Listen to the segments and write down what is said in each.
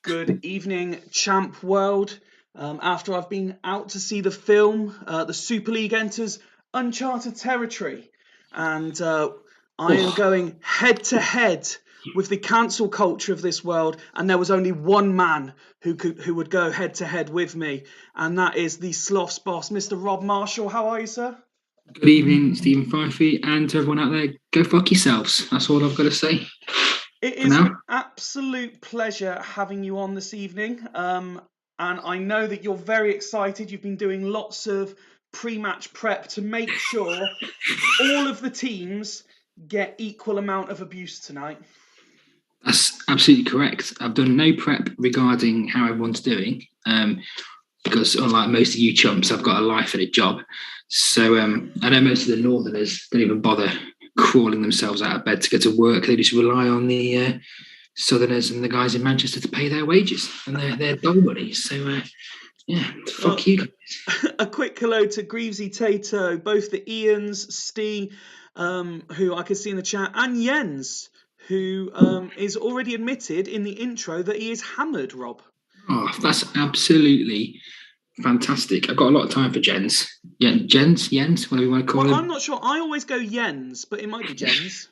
Good evening, Champ World. After I've been out to see the film, the Super League enters uncharted territory, and I am going head to head with the cancel culture of this world. And there was only one man who would go head to head with me, and that is the Sloth's boss, Mr. Rob Marshall. How are you, sir? Good evening, Stephen Fifey, and to everyone out there, go fuck yourselves. That's all I've got to say. It is an absolute pleasure having you on this evening. And I know that you're very excited. You've been doing lots of pre-match prep to make sure all of the teams get equal amount of abuse tonight. That's absolutely correct. I've done no prep regarding how everyone's doing, because unlike most of you chumps, I've got a life and a job. So I know most of the Northerners don't even bother crawling themselves out of bed to go to work. They just rely on the Southerners and the guys in Manchester to pay their wages and their dole money. So fuck you guys. A quick hello to Greavesy, Tato, both the Ians, Stee, who I can see in the chat, and Jens, who is already admitted in the intro that he is hammered, Rob. Oh, that's absolutely fantastic. I've got a lot of time for Jens. Yeah, Jens, whatever you want to call him. I'm not sure. I always go Jens, but it might be Jens.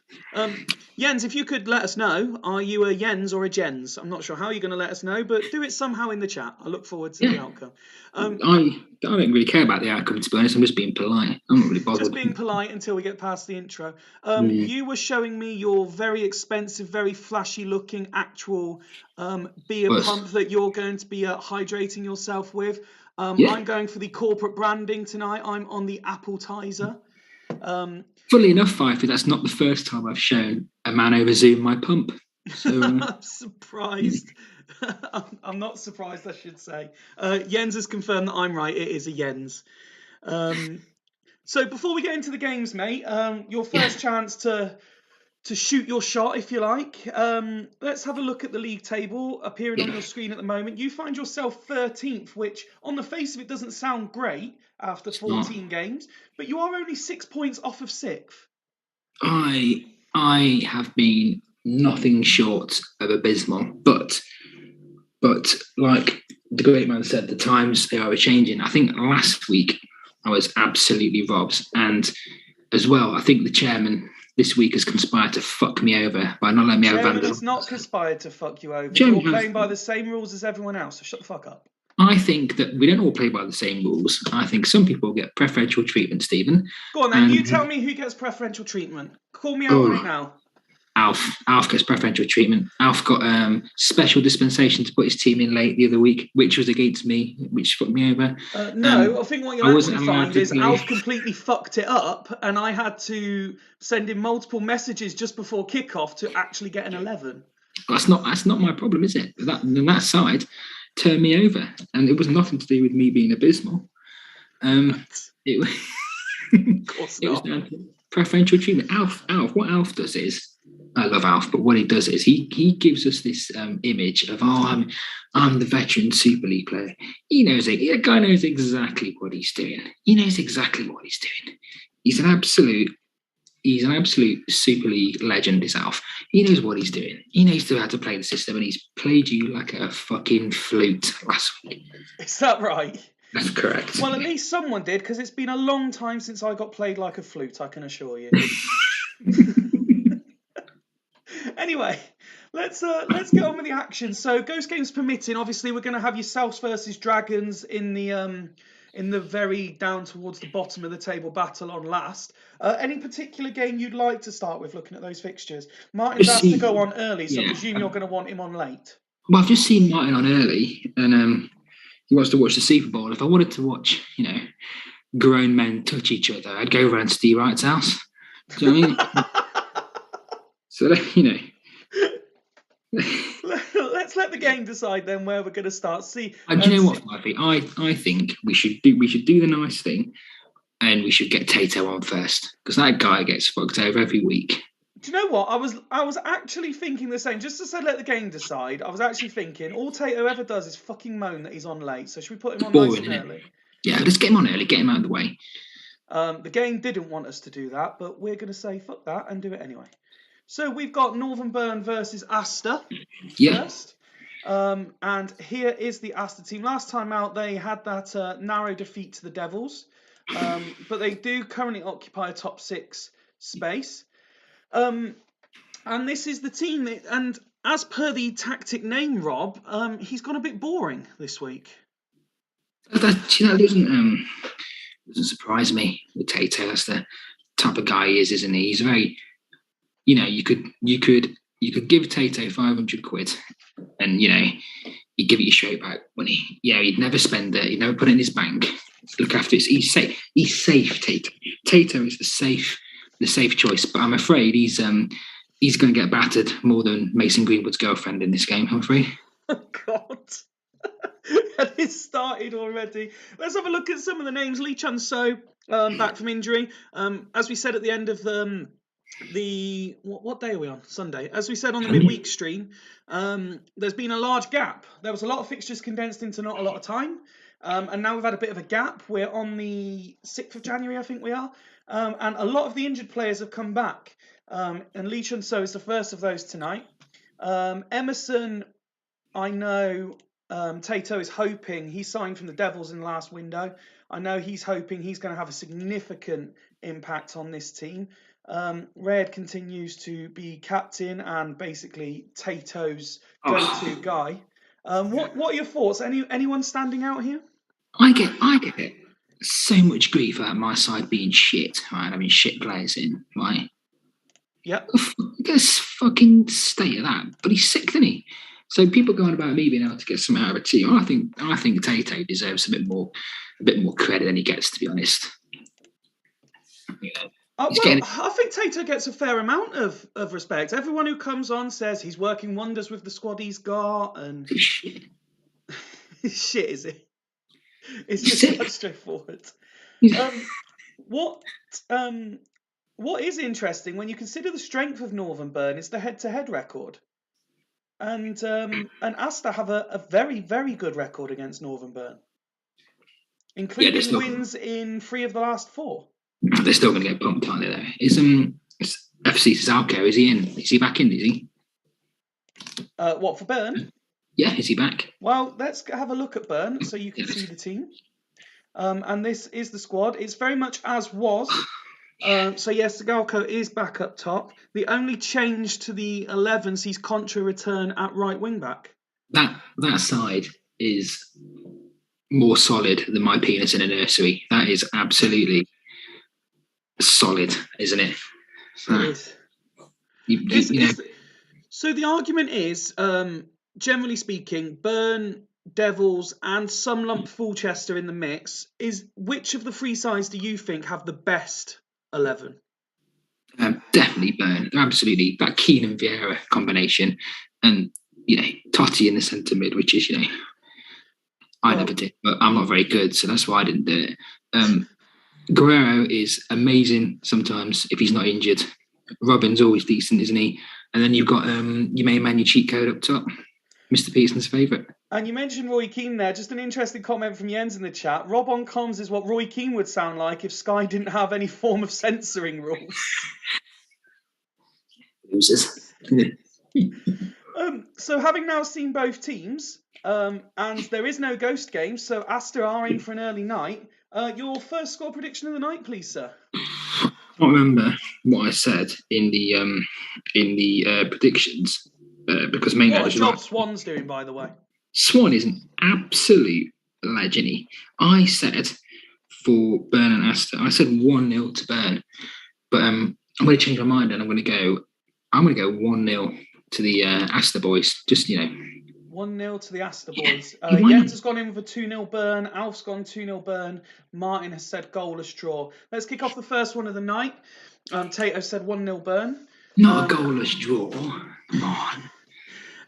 Jens, if you could let us know, are you a Jens or a Jens? I'm not sure how you're going to let us know, but do it somehow in the chat. I look forward to the outcome. I don't really care about the outcome, to be honest. I'm just being polite. I'm not really bothered. Just being polite until we get past the intro. You were showing me your very expensive, very flashy-looking actual beer pump that you're going to be hydrating yourself with. I'm going for the corporate branding tonight. I'm on the Appletizer. Funnily enough, Fifey, that's not the first time I've shown a man over Zoom my pump. So, I'm surprised. I'm not surprised, I should say. Jens has confirmed that I'm right. It is a Jens. So before we get into the games, mate, your first chance to shoot your shot, if you like. Let's have a look at the league table appearing on your screen at the moment. You find yourself 13th, which on the face of it doesn't sound great after 14 games, but you are only 6 points off of 6th. I have been nothing short of abysmal, but like the great man said, the times they are changing. I think last week I was absolutely robbed, and as well, I think the chairman this week has conspired to fuck me over by not letting me have Vandal. It's not conspired to fuck you over. You're playing by the same rules as everyone else, so shut the fuck up. I think that we don't all play by the same rules. I think some people get preferential treatment, Stephen. Go on then, you tell me who gets preferential treatment. Call me out on it now. Alf gets preferential treatment. Alf got special dispensation to put his team in late the other week, which was against me, which fucked me over. I think what you'll actually find is Alf completely fucked it up, and I had to send him multiple messages just before kickoff to actually get an 11. That's not my problem, is it? That side turned me over, and it was nothing to do with me being abysmal. It was down to preferential treatment. Alf, what Alf does is, I love Alf, but what he does is he gives us this image of, I'm the veteran Super League player. The guy knows exactly what he's doing. He knows exactly what he's doing. He's an absolute Super League legend, is Alf. He knows what he's doing. He knows how to play the system, and he's played you like a fucking flute last week. Is that right? That's correct. Well, at least someone did, because it's been a long time since I got played like a flute, I can assure you. Anyway, let's get on with the action. So, Ghost Games permitting, obviously we're going to have yourselves versus Dragons in the very down towards the bottom of the table battle on last. Any particular game you'd like to start with, looking at those fixtures? Martin's asked to go on early, so I presume you're going to want him on late. Well, I've just seen Martin on early, and he wants to watch the Super Bowl. If I wanted to watch, grown men touch each other, I'd go around Steve Wright's house. Do you know what I mean? So, Let's let the game decide then where we're going to start. Do you know what, Fifey? I think we should do the nice thing, and we should get Tato on first, because that guy gets fucked over every week. Do you know what? I was actually thinking the same. Just to let the game decide, I was actually thinking all Tato ever does is fucking moan that he's on late. So should we put him on nice and early? Yeah, let's get him on early. Get him out of the way. The game didn't want us to do that, but we're going to say fuck that and do it anyway. So we've got Northern Burn versus Asta Yeah. first. And here is the Asta team. Last time out, they had that narrow defeat to the Devils. But they do currently occupy a top 6 space. And this is the team. And as per the tactic name, Rob, he's gone a bit boring this week. That doesn't surprise me with Tato. That's the type of guy he is, isn't he? He's very, you could give Tato 500 quid, and he'd give it you straight back money. He'd never spend it. He'd never put it in his bank. Look after it. He's safe. He's safe. Tato is the safe choice. But I'm afraid he's going to get battered more than Mason Greenwood's girlfriend in this game. I'm afraid. Oh God. And it started already. Let's have a look at some of the names. Lee Chun-So, back from injury. As we said at the end of what day are we on? Sunday. As we said on the midweek stream, there's been a large gap. There was a lot of fixtures condensed into not a lot of time. And now we've had a bit of a gap. We're on the 6th of January, I think we are. And a lot of the injured players have come back. And Lee Chun-So is the first of those tonight. Emerson, I know Tato is hoping, he signed from the Devils in the last window. I know he's hoping he's going to have a significant impact on this team. Red continues to be captain and basically Tato's go-to guy. What are your thoughts? Anyone standing out here? I get so much grief about my side being shit, right? I mean, shit players in, right? Yep. Guess fucking state of that. But he's sick, isn't he? So people going about me being able to get something out of a team. I think Tato deserves a bit more credit than he gets, to be honest. I think Tato gets a fair amount of respect. Everyone who comes on says he's working wonders with the squad he's got, and shit, is it? It's just that straightforward. What is interesting when you consider the strength of Northern Burn is the head-to-head record. And Asta have a very, very good record against Northern Burn, including wins in 3 of the last 4. They're still going to get bumped, aren't they? Though it's FC Salco. Is he in? Is he back in? Is he? What for Burn? Yeah, is he back? Well, let's have a look at Burn so you can see the team. And this is the squad. It's very much as was. So yes, Galco is back up top. The only change to the 11 sees Contra return at right wing back. That side is more solid than my penis in a nursery. That is absolutely solid, isn't it? It is. So the argument is, generally speaking, Burn, Devils, and some lump Fulchester in the mix. Is which of the 3 sides do you think have the best 11? Definitely Burn. Absolutely. That Keane and Vieira combination. And, Totti in the centre mid, which is, I never did, but I'm not very good, so that's why I didn't do it. Guerrero is amazing sometimes if he's not injured. Robin's always decent, isn't he? And then you've got your main man, your cheat code up top, Mr. Peterson's favourite. And you mentioned Roy Keane there. Just an interesting comment from Jens in the chat. Rob on comms is what Roy Keane would sound like if Sky didn't have any form of censoring rules. Losers. So having now seen both teams, and there is no ghost game, so Asta are in for an early night. Your first score prediction of the night, please, sir. I can't remember what I said in the predictions because main what a job Swan's doing, by the way. Swan is an absolute legend. I said for Burn and Asta, I said 1-0 to Burn, but I'm going to change my mind and I'm going to go 1-0 to the Asta boys. Just 1-0 to the Asta boys. Jens has gone in with a 2-0 Burn. Alf's gone 2-0 Burn. Martin has said goalless draw. Let's kick off the first one of the night. Tato said 1-0 Burn. Not a goalless draw. Come on.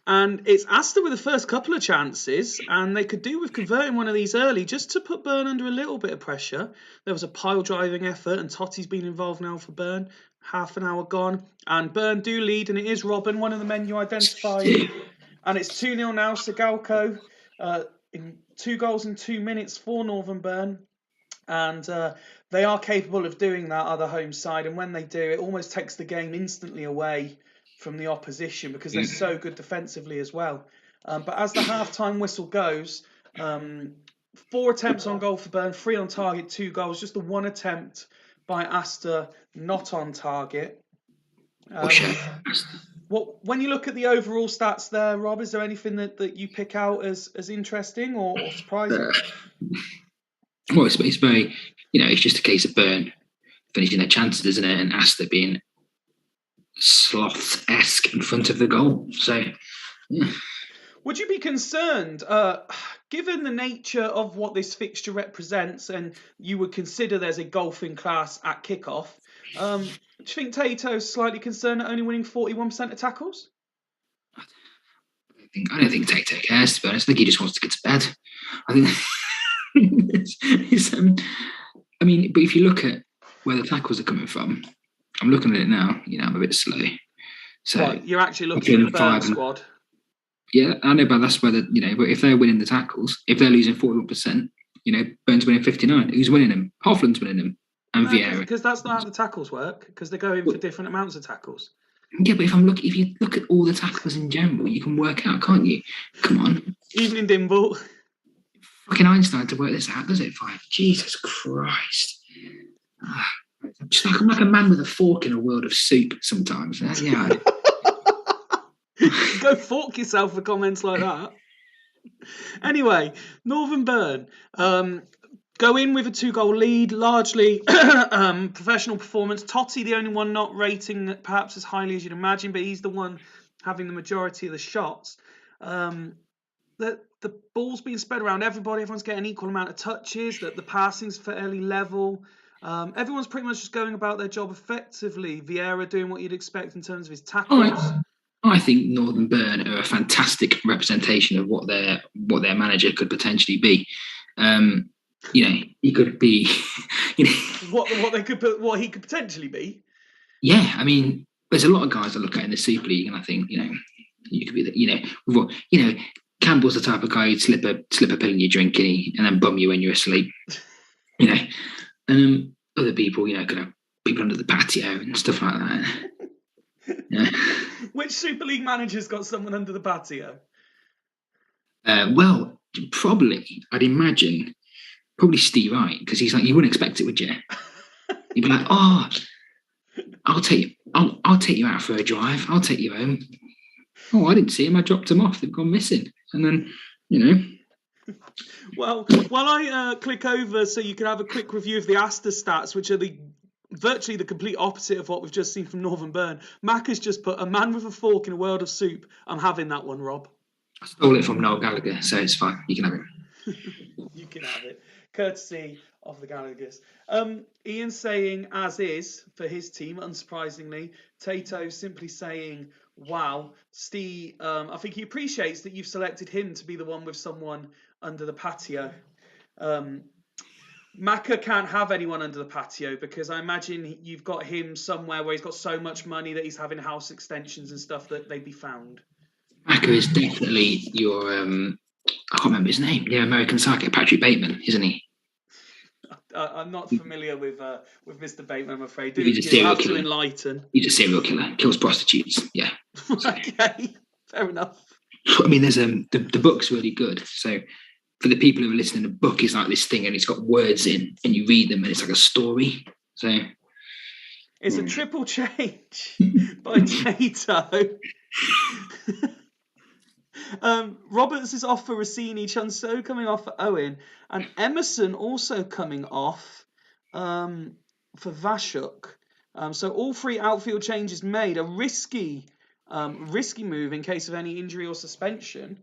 And it's Asta with the first couple of chances, and they could do with converting one of these early just to put Burn under a little bit of pressure. There was a pile-driving effort, and Totti's been involved now for Burn. Half an hour gone, and Burn do lead, and it is Robin, one of the men you identified. And it's 2-0 now, Sigalco, in 2 goals in 2 minutes for Northern Burn. And they are capable of doing that, other home side, and when they do, it almost takes the game instantly away from the opposition because they're so good defensively as well. But as the half-time whistle goes, 4 attempts on goal for Bern, 3 on target, 2 goals. Just the 1 attempt by Astor not on target. When you look at the overall stats there, Rob, is there anything that you pick out as interesting or surprising? Well, it's very, it's just a case of Bern finishing their chances, isn't it? And Astor being sloth-esque in front of the goal. So, yeah. Would you be concerned, given the nature of what this fixture represents, and you would consider there's a golfing class at kickoff? Do you think Tato's slightly concerned at only winning 41% of tackles? I don't think Tato cares, to be honest. I think he just wants to get to bed. I think but if you look at where the tackles are coming from, I'm looking at it now. I'm a bit slow. So what, you're actually looking at the Bern squad. Yeah, I know, but that's where but if they're winning the tackles, if they're losing 41%, Bern's winning 59. Who's winning them? Hoffland's winning them, and Vieira. Because that's not how the tackles work. Because they're going for different amounts of tackles. Yeah, but if you look at all the tackles in general, you can work out, can't you? Come on. Evening, Dimble. Fucking Einstein to work this out, does it? Fine. Jesus Christ. I'm like a man with a fork in a world of soup sometimes. Yeah. Go fork yourself for comments like that. Anyway, Northern Bern go in with a 2-goal lead, largely professional performance. Totti, the only one not rating perhaps as highly as you'd imagine, but he's the one having the majority of the shots. The ball's being spread around everybody. Everyone's getting an equal amount of touches. That the passing's fairly level. Everyone's pretty much just going about their job effectively. Vieira doing what you'd expect in terms of his tackles. I think Northern Bern are a fantastic representation of what their manager could potentially be. He could be. What he could potentially be. Yeah, I mean, there's a lot of guys I look at in the Super League, and I think you could be Campbell's the type of guy who'd slip a pill in your drink and then bum you when you're asleep. And other people, could have people under the patio and stuff like that. Yeah. Which Super League manager's got someone under the patio? Well, I'd imagine, Steve Wright, because he's like, you wouldn't expect it, would you? You'd be like, oh, I'll take you out for a drive. I'll take you home. Oh, I didn't see him. I dropped him off. They've gone missing. And then, Well, while I click over so you can have a quick review of the Astor stats, which are virtually the complete opposite of what we've just seen from Northern Bern. Mac has just put a man with a fork in a world of soup. I'm having that one, Rob. I stole it from Noel Gallagher, so it's fine. You can have it. You can have it. Courtesy of the Gallaghers. Ian saying as is for his team, unsurprisingly. Tato simply saying, wow. Steve, I think he appreciates that you've selected him to be the one with someone under the patio. Maka can't have anyone under the patio because I imagine you've got him somewhere where he's got so much money that he's having house extensions and stuff that they'd be found. Maka is definitely your, I can't remember his name, the American psychic, Patrick Bateman, isn't he? I'm not familiar with Mr. Bateman, I'm afraid. He's a serial killer. To enlighten. He's a serial killer, kills prostitutes, yeah. Okay, fair enough. I mean, there's the book's really good, so for the people who are listening, the book is like this thing and it's got words in and you read them and it's like a story. So it's a triple change by Tato. Roberts is off for Rossini, Chunso coming off for Owen, and Emerson also coming off for Vashuk. So all 3 outfield changes made. A risky move in case of any injury or suspension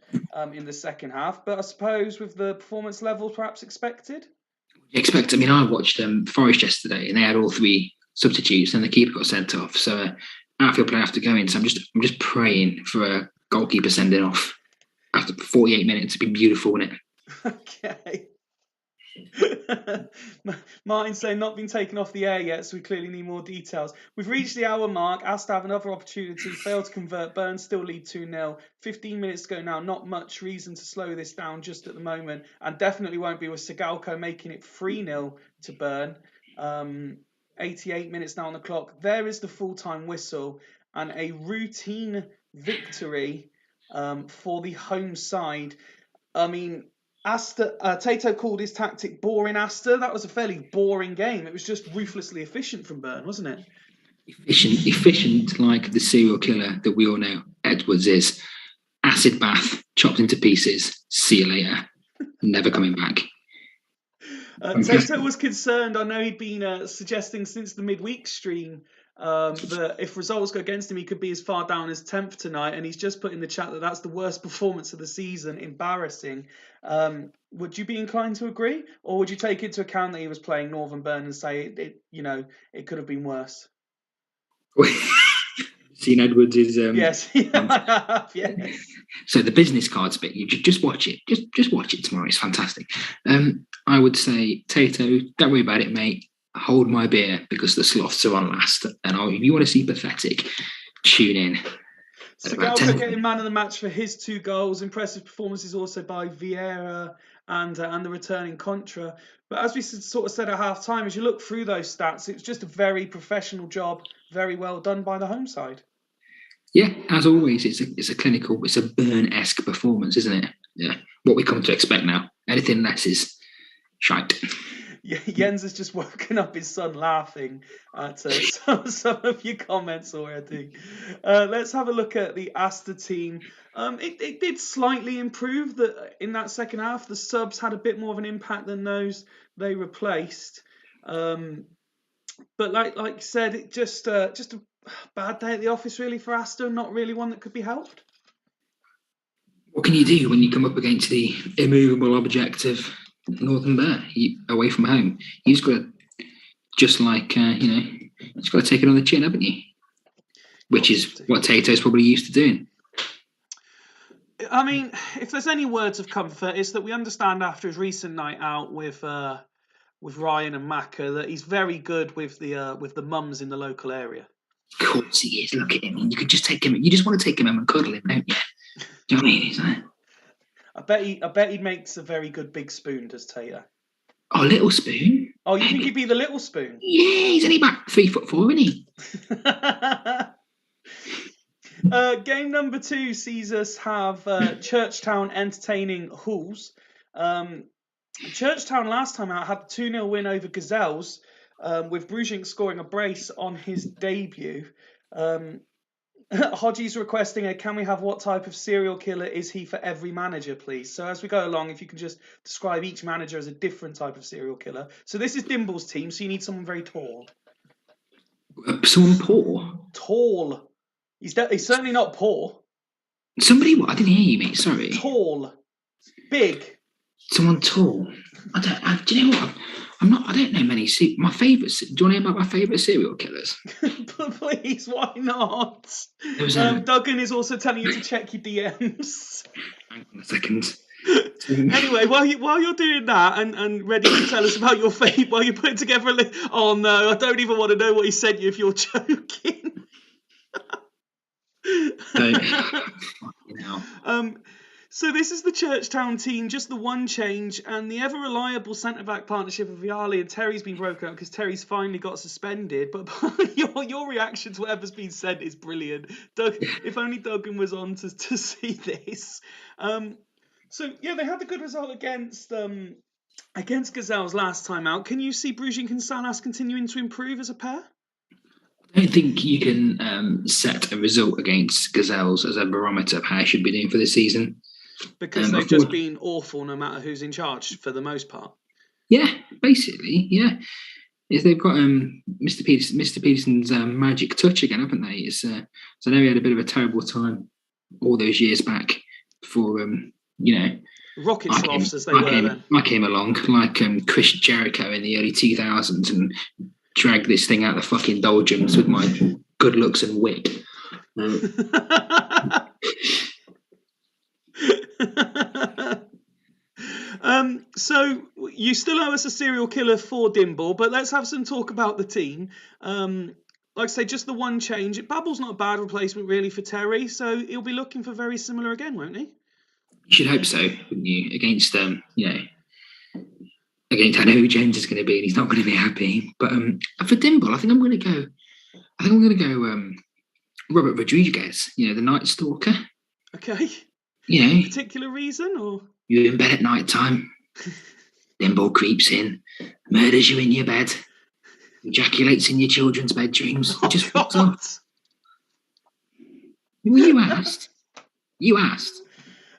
in the second half, but I suppose with the performance levels perhaps expected. I mean, I watched Forest yesterday, and they had all 3 substitutes, and the keeper got sent off. So outfield player have to go in. So I'm just praying for a goalkeeper sending off after 48 minutes. It'd be beautiful, wouldn't it? Okay. Martin saying not been taken off the air yet, so we clearly need more details. We've reached the hour mark. Asked to have another opportunity, failed to convert. Bern still lead 2-0. 15 minutes to go now. Not much reason to slow this down just at the moment, and definitely won't be with Sigalko making it 3-0 to Bern. 88 minutes now on the clock. There is the full-time whistle, and a routine victory for the home side. I mean, Astor, Tato called his tactic boring Astor. That was a fairly boring game. It was just ruthlessly efficient from Burn, wasn't it? Efficient like the serial killer that we all know Edwards is. Acid bath, chopped into pieces, see you later, never coming back. Tato was concerned. I know he'd been suggesting since the midweek stream that if results go against him, he could be as far down as 10th tonight. And he's just put in the chat that that's the worst performance of the season. Embarrassing. Would you be inclined to agree? Or would you take into account that he was playing Northern Burn and say it could have been worse? Seen Edwards is yes, I have, yes. So the business cards bit, you just watch it. Just watch it tomorrow. It's fantastic. I would say, Tato, don't worry about it, mate. Hold my beer because the sloths are on last. And if you want to see pathetic, tune in. Segalko getting man of the match for his 2 goals. Impressive performances also by Vieira and the returning Contra. But as we sort of said at half time, as you look through those stats, it's just a very professional job, very well done by the home side. Yeah, as always, it's a clinical, it's a Burn-esque performance, isn't it? Yeah, what we come to expect now. Anything less is shite. Yeah, Jens has just woken up his son laughing at some of your comments already. Let's have a look at the Astor team. It did slightly improve in that second half. The subs had a bit more of an impact than those they replaced. But like you said, it just a bad day at the office really for Astor. Not really one that could be helped. What can you do when you come up against the immovable object of Northern Bear away from home? You've got to, just like you've got to take it on the chin, haven't you? Which is what Tato's probably used to doing. I mean, if there's any words of comfort, it's that we understand after his recent night out with Ryan and Macca that he's very good with the mums in the local area. Of course he is. Look at him. You could just take him. You just want to take him home and cuddle him, don't you? Do you know what I mean? Isn't it? I bet he makes a very good big spoon, does Tato? Oh, little spoon. Oh, you think he'd be the little spoon? Yeah, he's only about 3'4", isn't he? Game number 2 sees us have Churchtown entertaining Hulls. Churchtown last time out had a 2-0 win over Gazelles, with Brujink scoring a brace on his debut. Hodgie's requesting can we have what type of serial killer is he for every manager, please? So as we go along, if you can just describe each manager as a different type of serial killer. So this is Dimble's team, so you need someone very tall. Someone poor? Tall. He's certainly not poor. Somebody what? I didn't hear you, mate. Sorry. Tall. Big. Someone tall. Do you know what? I don't know many. My favourites. Do you want to hear about my favourite serial killers? Please, why not? Duggan is also telling you to check your DMs. Hang on a second. Anyway, while you're doing that and ready to tell us about your fate, while you're putting together a list. Oh no, I don't even want to know what he sent you if you're joking. So this is the Churchtown team, just the one change, and the ever-reliable centre-back partnership of Viali and Terry's been broken up because Terry's finally got suspended. But your reaction to whatever's been said is brilliant. If only Duggan was on to see this. So yeah, they had the good result against Gazelles last time out. Can you see Brujink and Salas continuing to improve as a pair? I don't think you can set a result against Gazelles as a barometer of how I should be doing for this season. Because they've just been awful no matter who's in charge for the most part. Yeah, basically, yeah. If they've got Mr. Peterson's magic touch again, haven't they? So I know he had a bit of a terrible time all those years back before, rocket sloths as they were then. I came along like Chris Jericho in the early 2000s and dragged this thing out the fucking doldrums with my good looks and wit. So you still owe us a serial killer for Dimble, but let's have some talk about the team. Like I say, just the one change. Babble's not a bad replacement really for Terry, so he'll be looking for very similar again, won't he? You should hope so, wouldn't you? Against against I know who James is going to be, and he's not going to be happy. But for Dimble, I think I'm going to go Robert Rodriguez, the Night Stalker. Okay. Particular reason, or you're in bed at night time, Dimble creeps in, murders you in your bed, ejaculates in your children's bedrooms. He just fucks off. Well, you asked.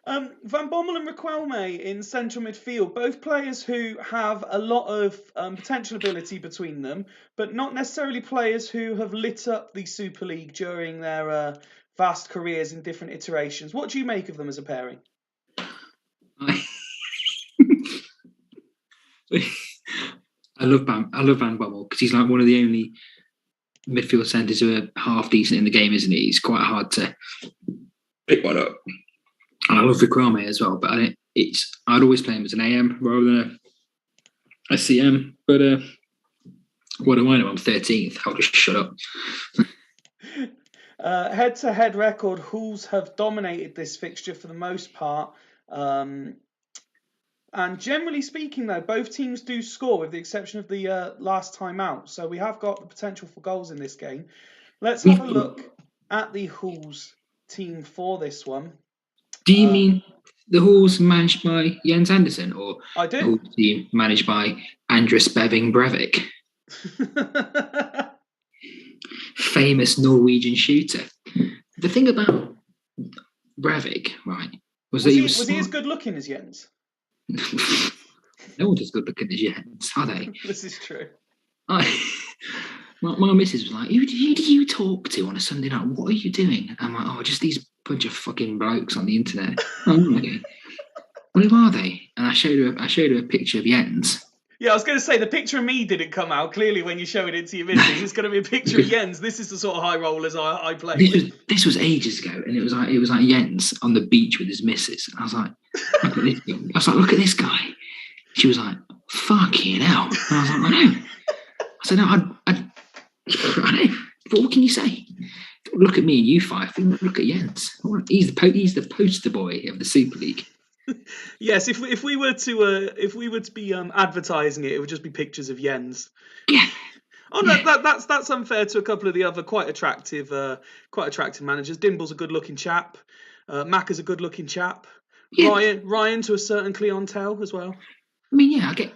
Van Bommel and Riquelme in central midfield, both players who have a lot of potential ability between them, but not necessarily players who have lit up the Super League during their vast careers in different iterations. What do you make of them as a pairing? I love Van Bommel because he's like one of the only midfield centres who are half decent in the game, isn't he? It's quite hard to pick one up. And I love Riquelme as well, but I'd always play him as an AM rather than a CM. But what do I know? I'm 13th. I'll just shut up. Head-to-head record, Hulls have dominated this fixture for the most part. And generally speaking, though, both teams do score with the exception of the last time out. So we have got the potential for goals in this game. Let's have a look at the Hulls team for this one. Do you mean the Hulls managed by Jens Andersen, or I do. The Hulls team managed by Andres Beving Breivik? Famous Norwegian shooter. The thing about Breivik, right, was that he was as good looking as Jens? No one's as good looking as Jens, are they? This is true. My missus was like, who do you talk to on a Sunday night? What are you doing? I'm like, just these bunch of fucking blokes on the internet. Oh, okay. Well, who are they? And I showed her a picture of Jens. Yeah, I was going to say, the picture of me didn't come out clearly when you showed it to your missus. It's going to be a picture of Jens. This is the sort of high rollers I play. This was ages ago, and it was like Jens on the beach with his missus. And I was like, look at this guy. She was like, fucking hell. And I was like, I know. I said, no, I know. But what can you say? Look at me and you five. Look at Jens. He's the poster boy of the Super League. Yes, if we were to be advertising it would just be pictures of Jens. Yeah. Oh no, that's unfair to a couple of the other quite attractive managers. Dimble's a good-looking chap. Mac is a good-looking chap. Yeah. Ryan to a certain clientele as well. I mean, yeah, I get,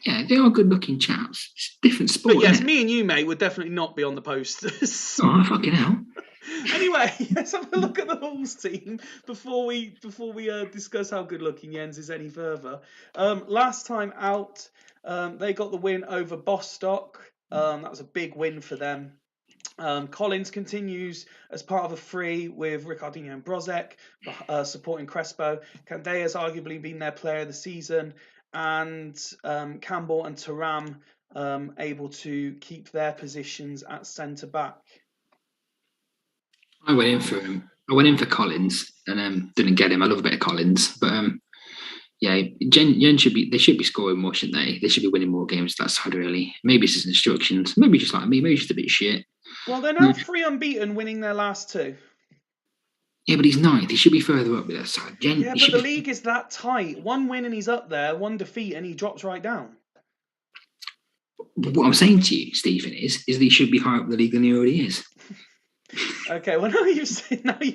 yeah, they are good-looking chaps. It's a different sport. But yes, me and you, mate, would definitely not be on the posters. Oh, fucking hell. Anyway, let's have a look at the Hulls team before we discuss how good-looking Jens is any further. Last time out, they got the win over Bostock. That was a big win for them. Collins continues as part of a free with Ricardinho and Brozek supporting Crespo. Candea's arguably been their player of the season, and Campbell and Thuram able to keep their positions at centre-back. I went in for him. I went in for Collins and didn't get him. I love a bit of Collins, but yeah, Jen should be scoring more, shouldn't they? They should be winning more games that side, really. Maybe it's his instructions. Maybe just like me. Maybe just a bit shit. Well, they're now 3 unbeaten, winning their last 2. Yeah, but he's 9th. He should be further up with that side. Yeah, but the league is that tight. 1 win and he's up there, 1 defeat and he drops right down. What I'm saying to you, Stephen, is that he should be higher up in the league than he already is. Okay, well, now you've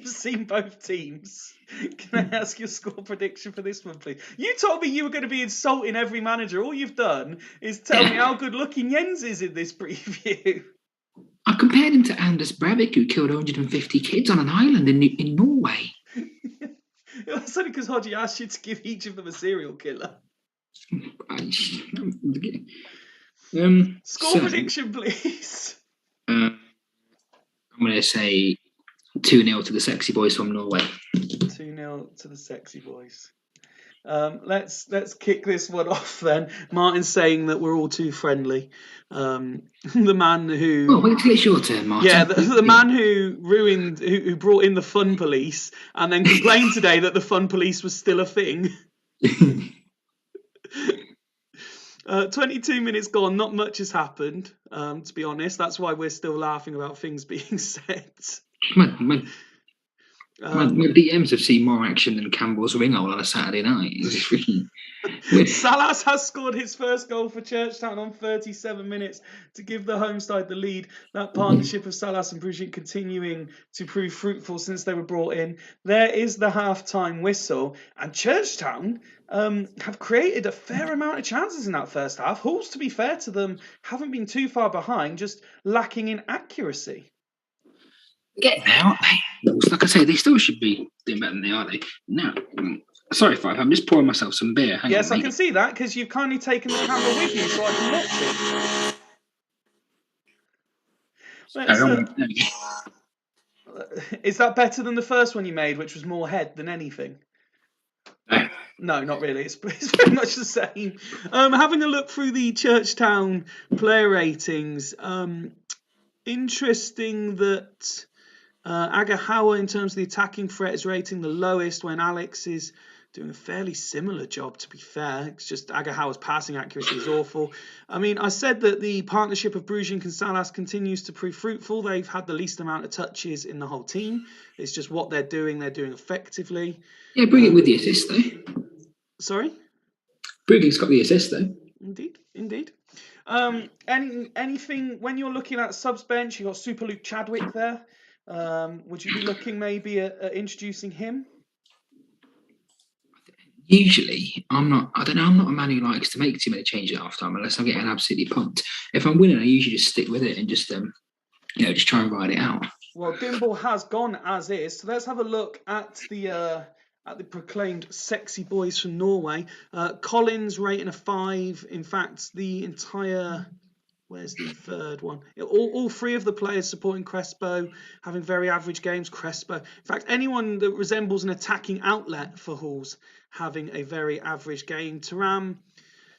seen both teams. Can I ask your score prediction for this one, please? You told me you were going to be insulting every manager. All you've done is tell me how good-looking Jens is in this preview. I compared him to Anders Breivik, who killed 150 kids on an island in Norway. That's only because Hodgie asked you to give each of them a serial killer. Score prediction, please. I'm going to say 2-0 to the Sexy Boys from Norway. 2-0 to the Sexy Boys. Let's kick this one off then. Martin's saying that we're all too friendly. The man who... Oh, wait till it's your turn, Martin. Yeah, the man who brought in the fun police and then complained today that the fun police was still a thing. 22 minutes gone, not much has happened, to be honest. That's why we're still laughing about things being said. My DMs have seen more action than Campbell's Ringhole on a Saturday night. It's freaking weird. Salas has scored his first goal for Churchtown on 37 minutes to give the home side the lead. That partnership of Salas and Brugink continuing to prove fruitful since they were brought in. There is the half-time whistle, and Churchtown have created a fair amount of chances in that first half. Hawks, to be fair to them, haven't been too far behind, just lacking in accuracy. Getting there, aren't they? Like I say, they still should be doing better than they are. No. Sorry, Five. I'm just pouring myself some beer. Hang yes, on, I can see that because you've kindly taken the camera with you so I can watch it. Is that better than the first one you made, which was more head than anything? No, not really. It's very much the same. Having a look through the Churchtown player ratings, interesting that Agahawa, in terms of the attacking threat, is rating the lowest when Alex is doing a fairly similar job, to be fair. It's just Agahawa's passing accuracy is awful. I mean, I said that the partnership of Brugink and Salas continues to prove fruitful. They've had the least amount of touches in the whole team. It's just what they're doing effectively. Yeah, Brugink's with the assist, though. Sorry? Brugink's got the assist, though. Indeed. Anything, when you're looking at subs bench, you've got Super Luke Chadwick there. Would you be looking maybe at introducing him? Usually, I'm not a man who likes to make too many changes at half time unless I'm getting absolutely pumped. If I'm winning, I usually just stick with it and just just try and ride it out. Well, Dimble has gone as is, so let's have a look at the proclaimed sexy boys from Norway. Collins rating a 5. In fact, the entire... Where's the third one? All three of the players supporting Crespo having very average games. Crespo, in fact, anyone that resembles an attacking outlet for Halls having a very average game. Taram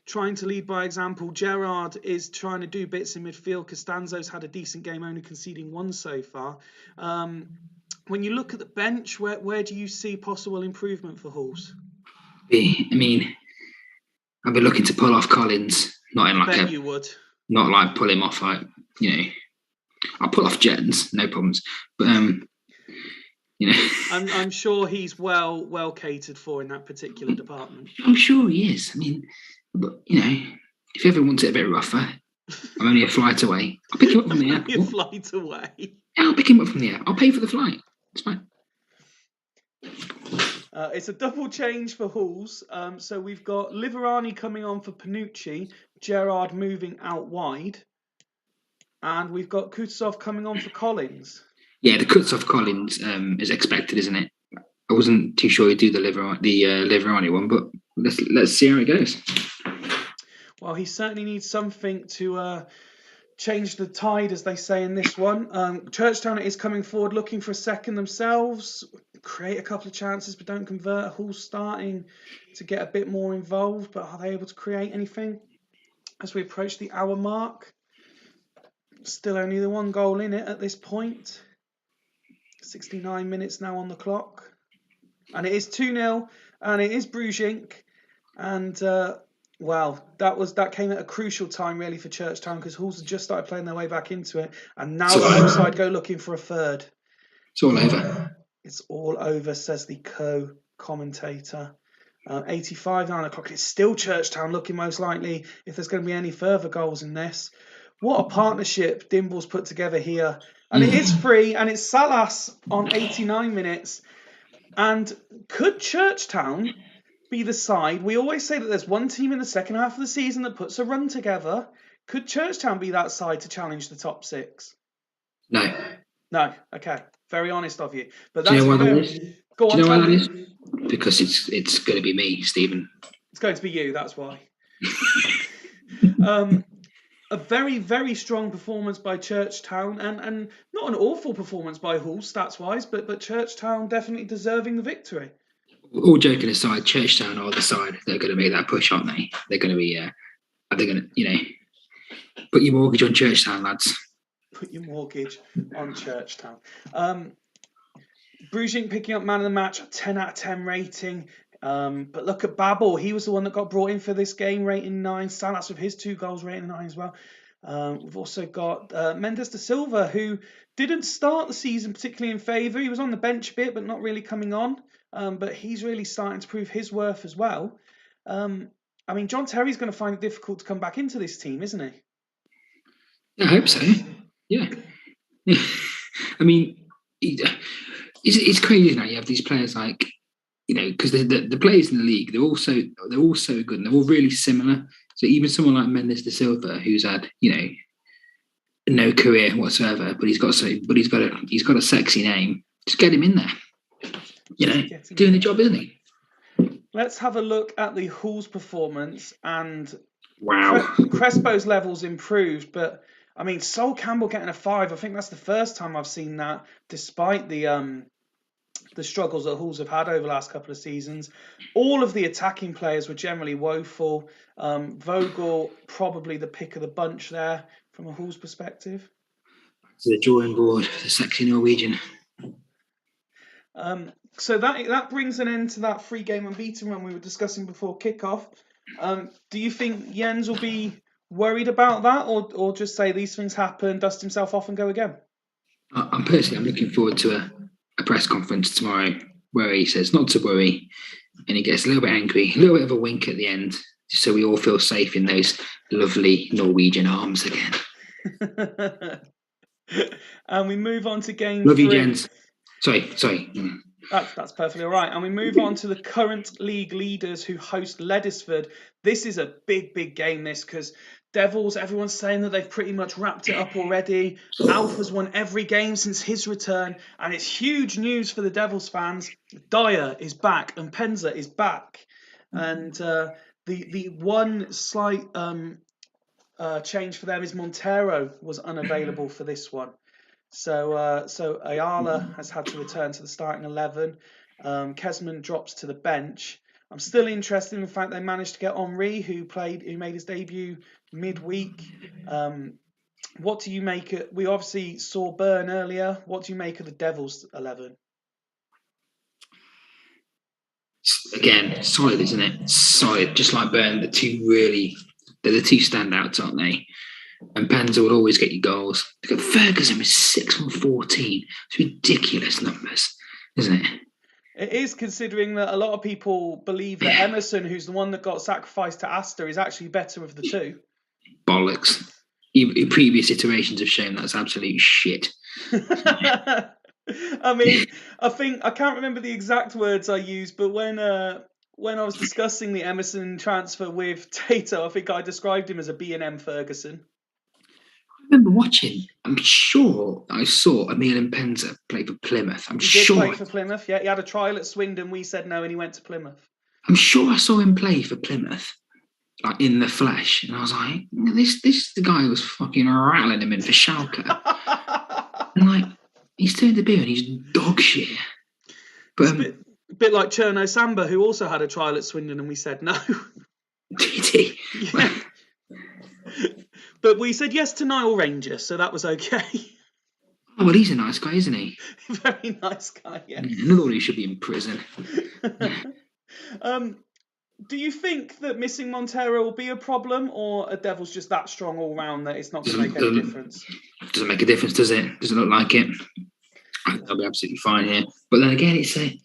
trying to lead by example. Gerard is trying to do bits in midfield. Costanzo's had a decent game, only conceding 1 so far. When you look at the bench, where do you see possible improvement for Halls? I mean, I've been looking to pull off Collins, not in like you would. Not like pull him off, like, I'll pull off Jens, no problems. But I'm sure he's well catered for in that particular department. I'm sure he is. I mean, but if everyone wants it a bit rougher, I'm only a flight away. I'll pick him up from the airport. A flight away. Yeah, I'll pick him up from the air. I'll pay for the flight. It's fine. It's a double change for Halls. So we've got Liverani coming on for Panucci, Gerard moving out wide, and we've got Kutsov coming on for Collins. Yeah, the Kutsov Collins is expected, isn't it? I wasn't too sure he'd do the Liverani one, but let's see how it goes. Well, he certainly needs something to change the tide, as they say in this one. Churchtown is coming forward looking for a second themselves, create a couple of chances but don't convert. Hall's starting to get a bit more involved, but are they able to create anything as we approach the hour mark? Still only the 1 goal in it at this point. 69 minutes now on the clock, and it is 2-0, and it is Brugink, and well, that came at a crucial time really for Churchtown, because Halls had just started playing their way back into it, and now the home side go looking for a third. It's all over. It's all over, says the co-commentator. 85 9 o'clock. It's still Churchtown looking most likely if there's going to be any further goals in this. What a partnership Dimble's put together here. And it is free, and it's Salas on 89 minutes. And could Churchtown be the side? We always say that there's one team in the second half of the season that puts a run together. Could Churchtown be that side to challenge the top 6? No. Okay. Very honest of you. But that's, do you know why that is? Go on, do you know why that is? Because it's going to be me, Stephen. It's going to be you, that's why. A very, very strong performance by Churchtown, and not an awful performance by Hull stats-wise, but Churchtown definitely deserving the victory. All joking aside, Churchtown are the side that are going to make that push, aren't they? They're going to be, are they going to, put your mortgage on Churchtown, lads. Put your mortgage on Churchtown. Brugink picking up man of the match, a 10 out of 10 rating. But look at Babel. He was the one that got brought in for this game, rating 9. Salas with his 2 goals, rating 9 as well. We've also got Mendes da Silva, who didn't start the season particularly in favour. He was on the bench a bit, but not really coming on. But he's really starting to prove his worth as well. I mean, John Terry's going to find it difficult to come back into this team, isn't he? I hope so. Yeah. I mean, it's crazy now. You have these players like, because the players in the league, they're all so good and they're all really similar. So even someone like Mendes da Silva, who's had no career whatsoever, but he's got a sexy name. Just get him in there. Doing the job, isn't he? Let's have a look at the Hull's performance, and wow, Crespo's levels improved, but I mean, Sol Campbell getting a 5. I think that's the first time I've seen that, despite the struggles that Hull's have had over the last couple of seasons. All of the attacking players were generally woeful. Vogel probably the pick of the bunch there from a Hull's perspective. To the drawing board, the sexy Norwegian. So that brings an end to that 3-game unbeaten run we were discussing before kickoff. Do you think Jens will be worried about that, or just say these things happen, dust himself off, and go again? I'm looking forward to a press conference tomorrow where he says not to worry, and he gets a little bit angry, a little bit of a wink at the end, just so we all feel safe in those lovely Norwegian arms again. And we move on to game Love 3. you, Jens. Sorry. That's perfectly all right. And we move on to the current league leaders who host Ledisford. This is a big game, this, because Devils, everyone's saying that they've pretty much wrapped it up already. Alpha's won every game since his return, and it's huge news for the Devils fans. Dyer is back, and Penza is back. And the one slight change for them is Montero was unavailable for this one. So Ayala has had to return to the starting 11. Kesman drops to the bench. I'm still interested in the fact they managed to get Henri, who made his debut midweek. What do you make of? We obviously saw Byrne earlier. What do you make of the Devils 11? Again, solid, isn't it? Solid, just like Byrne. They're the two standouts, aren't they? And Penza will always get you goals. Ferguson was 6 from 14. It's ridiculous numbers, isn't it? It is, considering that a lot of people believe that Emerson, who's the one that got sacrificed to Astor, is actually better of the two. Bollocks. Previous iterations have shown that's absolute shit. I mean, I can't remember the exact words I used, but when I was discussing the Emerson transfer with Tato, I think I described him as a B&M Ferguson. I remember watching. I'm sure I saw Emil Penza play for Plymouth. He did play for Plymouth. Yeah, he had a trial at Swindon. We said no, and he went to Plymouth. I'm sure I saw him play for Plymouth, like in the flesh, and I was like, "This the guy who was fucking rattling him in for Schalke." And like, he's turned a beer and he's dog shit. But a bit like Cherno Samba, who also had a trial at Swindon, and we said no. Did he? Yeah. But we said yes to Niall Ranger, so that was okay. Oh, well, he's a nice guy, isn't he? Very nice guy, yeah. Another one who should be in prison. Do you think that missing Montero will be a problem, or are Devils just that strong all round that it's not going to make any difference? Doesn't make a difference, does it? Doesn't look like it. I'll be absolutely fine here. But then again, it's again,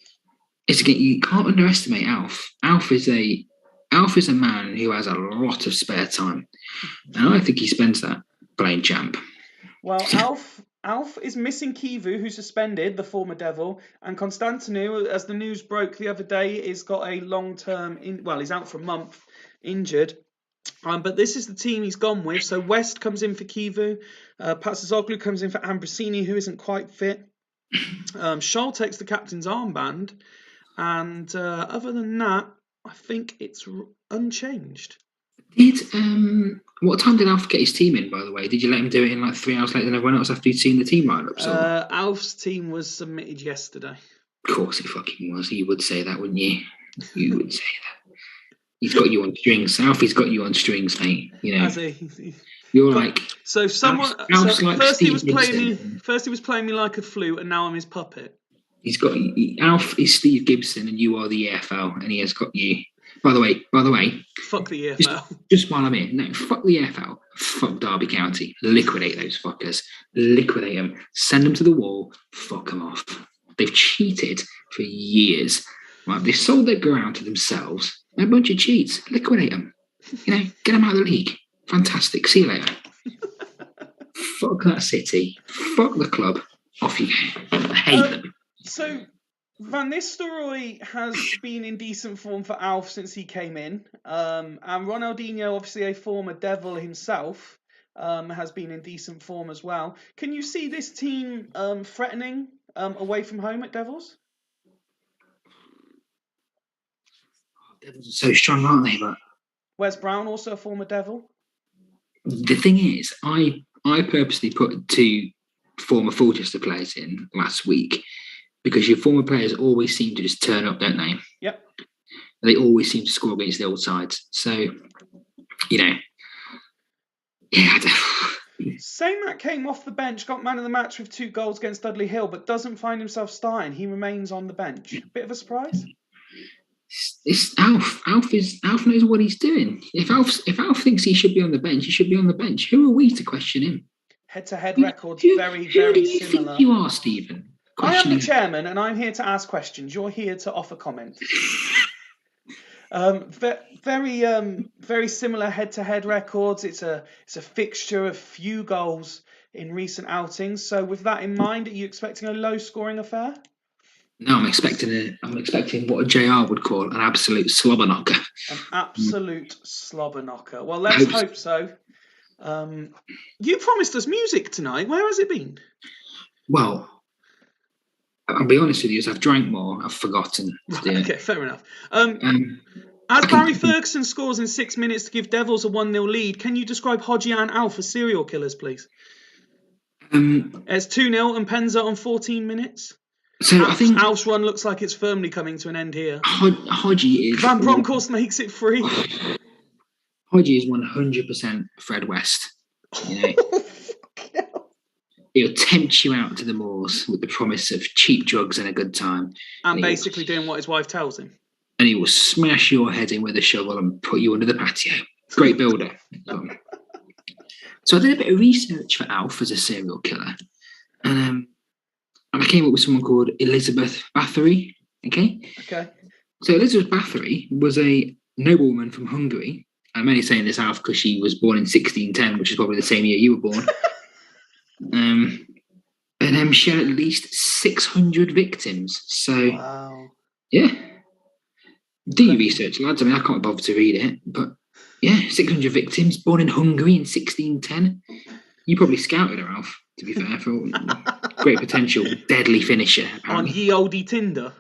you can't underestimate Alf. Alf is a man who has a lot of spare time, and I think he spends that playing champ. Well, Alf is missing Kivu, who's suspended, the former Devil, and Constantinu, as the news broke the other day, is got a long-term, he's out for a month, injured. But this is the team he's gone with. So West comes in for Kivu, Patsazoglu comes in for Ambrosini, who isn't quite fit. Scholl takes the captain's armband, and other than that, I think it's unchanged. What time did Alf get his team in, by the way? Did you let him do it in like 3 hours later than everyone else after you'd seen the team lineup? Alf's team was submitted yesterday. Of course it fucking was. You would say that, wouldn't you? You would say that. He's got you on strings. Alfie's got you on strings, mate. You're like... So someone... Alf's like first he was playing me like a flute, and now I'm his puppet. Alf is Steve Gibson, and you are the EFL, and he has got you By the way, fuck the EFL. Just while I'm here, no, fuck the EFL, fuck Derby County, liquidate those fuckers, liquidate them, send them to the wall, fuck them off. They've cheated for years. Right? They sold their ground to themselves. They're a bunch of cheats. Liquidate them. Get them out of the league. Fantastic. See you later. Fuck that city. Fuck the club. Off you go. I hate them. So Van Nistelrooy has been in decent form for Alf since he came in. And Ronaldinho, obviously a former Devil himself, has been in decent form as well. Can you see this team threatening away from home at Devils? Devils are so strong, aren't they? But Wes Brown, also a former Devil. The thing is, I purposely put 2 former Fulchester players in last week because your former players always seem to just turn up, don't they? Yep. They always seem to score against the old sides. So, yeah. Saint-Mac came off the bench, got man of the match with 2 goals against Dudley Hill, but doesn't find himself starting. He remains on the bench. Bit of a surprise. It's Alf. Alf knows what he's doing. If Alf thinks he should be on the bench, he should be on the bench. Who are we to question him? Head-to-head records very, who very do you similar. Think you are, Stephen. I am the chairman, and I'm here to ask questions. You're here to offer comment. Very similar head-to-head records. It's a fixture of few goals in recent outings. So, with that in mind, are you expecting a low-scoring affair? No, I'm expecting what a JR would call an absolute slobber knocker. An absolute slobber knocker. Well, let's hope so. You promised us music tonight. Where has it been? Well, I'll be honest with you, as I've drank more, I've forgotten to do it. Okay, fair enough. As Barry Ferguson scores in 6 minutes to give Devils a 1-0 lead, can you describe Hodgie and Alf as serial killers, please? It's 2-0 and Penza on 14 minutes. So I think Alf's run looks like it's firmly coming to an end here. Hodgie is... Van Bronckhorst makes it free. Hodgie is 100% Fred West. He'll tempt you out to the moors with the promise of cheap drugs and a good time. And basically doing what his wife tells him. And he will smash your head in with a shovel and put you under the patio. Great builder. So I did a bit of research for Alf as a serial killer. And I came up with someone called Elizabeth Bathory. Okay. So Elizabeth Bathory was a noblewoman from Hungary. I'm only saying this, Alf, because she was born in 1610, which is probably the same year you were born. And she had at least 600 victims. So, wow. Yeah. Do your research, lads. I mean, I can't bother to read it, but yeah, 600 victims, born in Hungary in 1610. You probably scouted her, Alf, to be fair, for great potential, deadly finisher. Apparently. On ye olde Tinder.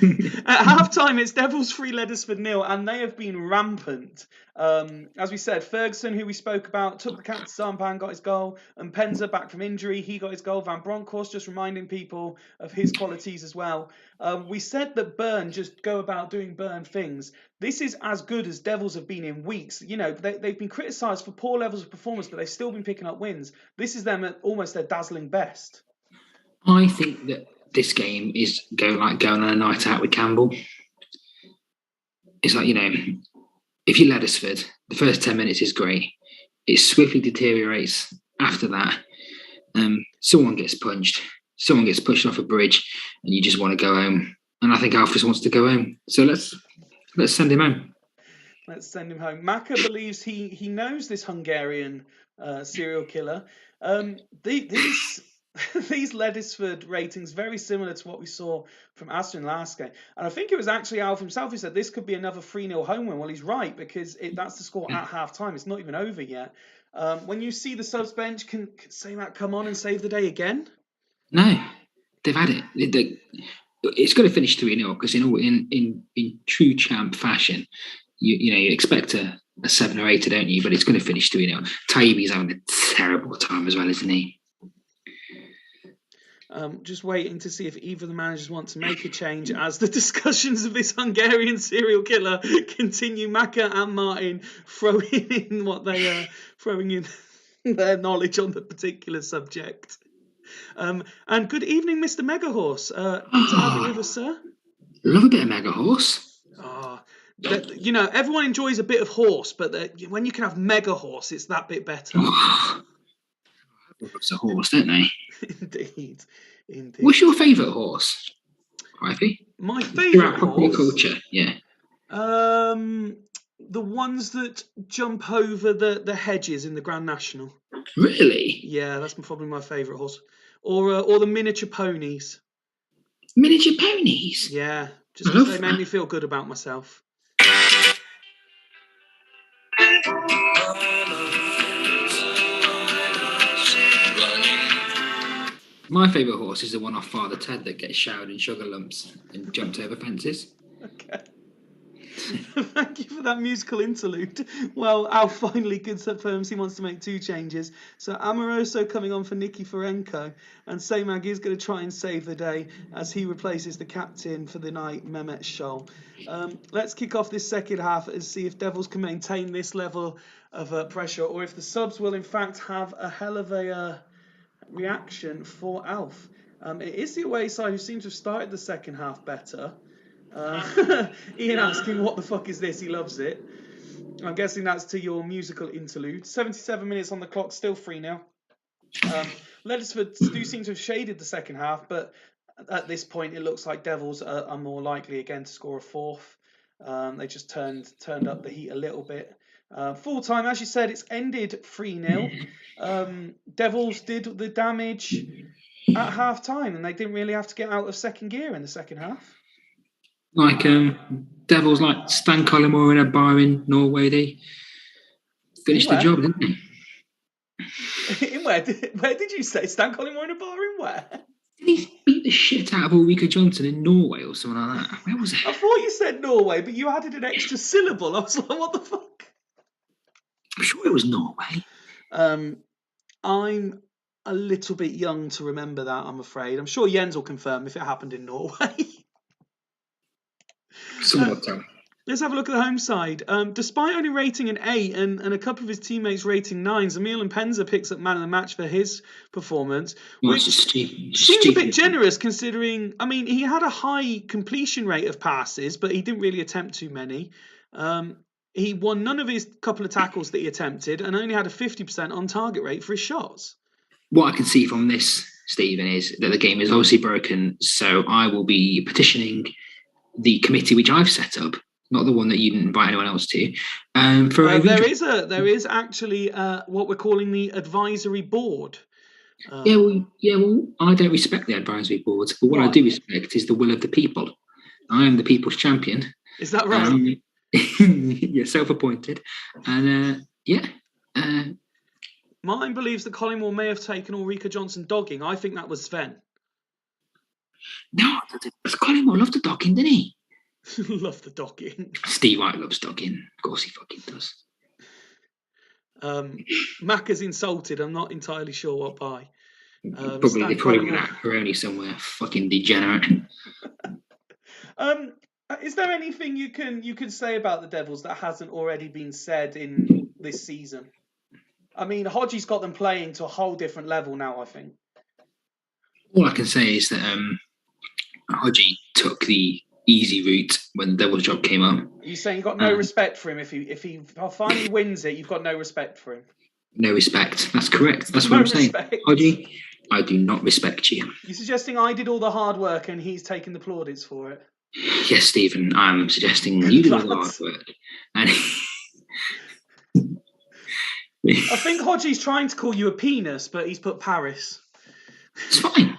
At half-time, it's Devils 3, Leddersford 0, and they have been rampant. As we said, Ferguson, who we spoke about, took the captain's armband, got his goal, and Penza, back from injury, he got his goal. Van Bronckhorst, just reminding people of his qualities as well. We said that Byrne just go about doing Byrne things. This is as good as Devils have been in weeks. You know, they've been criticised for poor levels of performance, but they've still been picking up wins. This is them at almost their dazzling best. I think that this game is going on a night out with Campbell. It's like, if you're Leddersford, the first 10 minutes is great. It swiftly deteriorates after that. Someone gets punched. Someone gets pushed off a bridge and you just want to go home. And I think Alf just wants to go home. So let's send him home. Let's send him home. Maka believes he knows this Hungarian serial killer. These Leddersford ratings very similar to what we saw from Aston last game. And I think it was actually Alf himself who said this could be another 3-0 home win. Well, he's right, because that's the score at half-time. It's not even over yet. When you see the subs bench, can Saint-Mac come on and save the day again? No, they've had it. It's going to finish 3-0 because in true champ fashion, you expect a 7 or 8, don't you? But it's going to finish 3-0. Taibbi's having a terrible time as well, isn't he? Just waiting to see if either of the managers want to make a change as the discussions of this Hungarian serial killer continue. Maka and Martin throwing in their knowledge on the particular subject. And good evening, Mr. Megahorse. Good to have you with us, sir. Love a bit of Megahorse. You know, everyone enjoys a bit of horse, but when you can have mega horse, it's that bit better. Loves a horse, don't they? Indeed. What's your favourite horse, Ivy? My favourite horse? Culture, yeah. The ones that jump over the hedges in the Grand National. Really? Yeah, that's probably my favourite horse. Or the miniature ponies. Miniature ponies? Yeah, just because they make me feel good about myself. My favourite horse is the one off Father Ted that gets showered in sugar lumps and jumped over fences. Okay. Thank you for that musical interlude. Well, Al finally confirms he wants to make 2 changes. So Amoroso coming on for Nicky Ferenko, and Samag is going to try and save the day as he replaces the captain for the night, Mehmet Scholl. Let's kick off this second half and see if Devils can maintain this level of pressure, or if the subs will in fact have a hell of a reaction for Alf. It is the away side who seems to have started the second half better. Ian asking, what the fuck is this? He loves it. I'm guessing that's to your musical interlude. 77 minutes on the clock, still 3-0. Leadersford do seem to have shaded the second half, but at this point it looks like Devils are more likely again to score a fourth. They just turned up the heat a little bit. Full time, as you said, it's ended 3-0. Devils did the damage at half time, and they didn't really have to get out of second gear in the second half. Like Devils, like Stan Collymore in a bar in Norway, they finished the job, didn't they? In where? Where did you say? Stan Collymore in a bar in where? Did he beat the shit out of Ulrika Johnson in Norway or something like that? Where was it? I thought you said Norway, but you added an extra syllable. I was like, what the fuck? I'm sure it was Norway. I'm a little bit young to remember that, I'm afraid. I'm sure Jens will confirm if it happened in Norway. Somewhat time. Let's have a look at the home side. Despite only rating an 8 and a couple of his teammates rating 9s, Emil Penza picks up man of the match for his performance, which seems a bit generous considering, I mean, he had a high completion rate of passes, but he didn't really attempt too many. He won none of his couple of tackles that he attempted and only had a 50% on target rate for his shots. What I can see from this, Stephen, is that the game is obviously broken, so I will be petitioning the committee which I've set up, not the one that you didn't invite anyone else to. There is actually what we're calling the advisory board. Well, I don't respect the advisory boards, but what I do respect is the will of the people. I am the people's champion. Is that right? You're self-appointed, and Mine believes that Collymore may have taken Ulrika Johnson dogging. I think that was Sven. No, Collymore loved the dogging, didn't he? Love the dogging. Steve White loves dogging. Of course he fucking does. Mac is insulted. I'm not entirely sure what by. They probably went out Peroni somewhere. Fucking degenerate. Is there anything you can say about the Devils that hasn't already been said in this season? I mean, Hodgie's got them playing to a whole different level now, I think. All I can say is that Hodgie took the easy route when the Devils job came up. You're saying you've got no respect for him if he finally wins it, you've got no respect for him. No respect. That's correct. That's what I'm saying. Hodgie, I do not respect you. You're suggesting I did all the hard work and he's taking the plaudits for it? Yes, Stephen, I'm suggesting you did all the hard work. And I think Hodgie's trying to call you a penis, but he's put Paris. It's fine.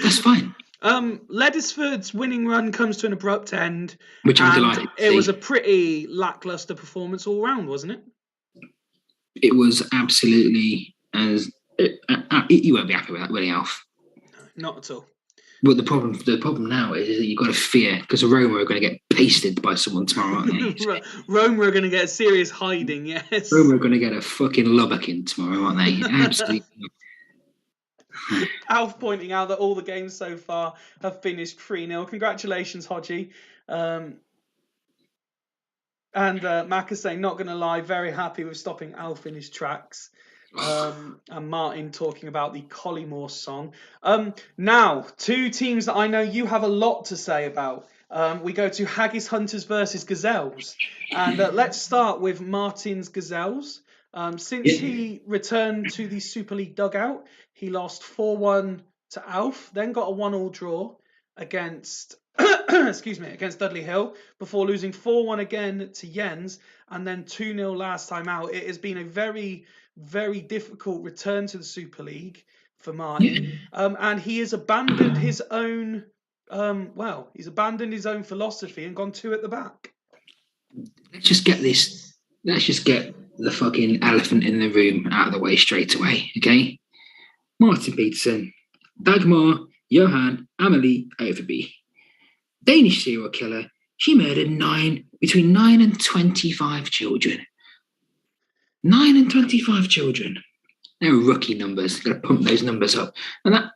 That's fine. Leadersford's winning run comes to an abrupt end. Which I'm delighted to see. It was a pretty lacklustre performance all round, wasn't it? It was absolutely as... you won't be happy with that, will you, Alf? No, not at all. But the problem now is that you've got to fear, because Roma are going to get pasted by someone tomorrow, aren't they? Roma are going to get a serious hiding, yes. Roma are going to get a fucking lubbock tomorrow, aren't they? Absolutely. Alf pointing out that all the games so far have finished 3-0. Congratulations, Hodgie. And Mac is saying, not going to lie, very happy with stopping Alf in his tracks. And Martin talking about the Collymore song. Now, 2 teams that I know you have a lot to say about. we go to Haggis Hunters versus Gazelles. And let's start with Martin's Gazelles. Since he returned to the Super League dugout, he lost 4-1 to Alf, then got a 1-1 draw against against Dudley Hill, before losing 4-1 again to Jens, and then 2-0 last time out. It has been a very, very difficult return to the Super League for Martin, and he has abandoned his own he's abandoned his own philosophy and gone 2 at the back. Let's just get the fucking elephant in the room out of the way straight away, okay? Martin Peterson, Dagmar, Johan, Amelie Overby. Danish serial killer. She murdered between 9 and 25 children. 9 and 25 children. They're rookie numbers. Got to pump those numbers up, and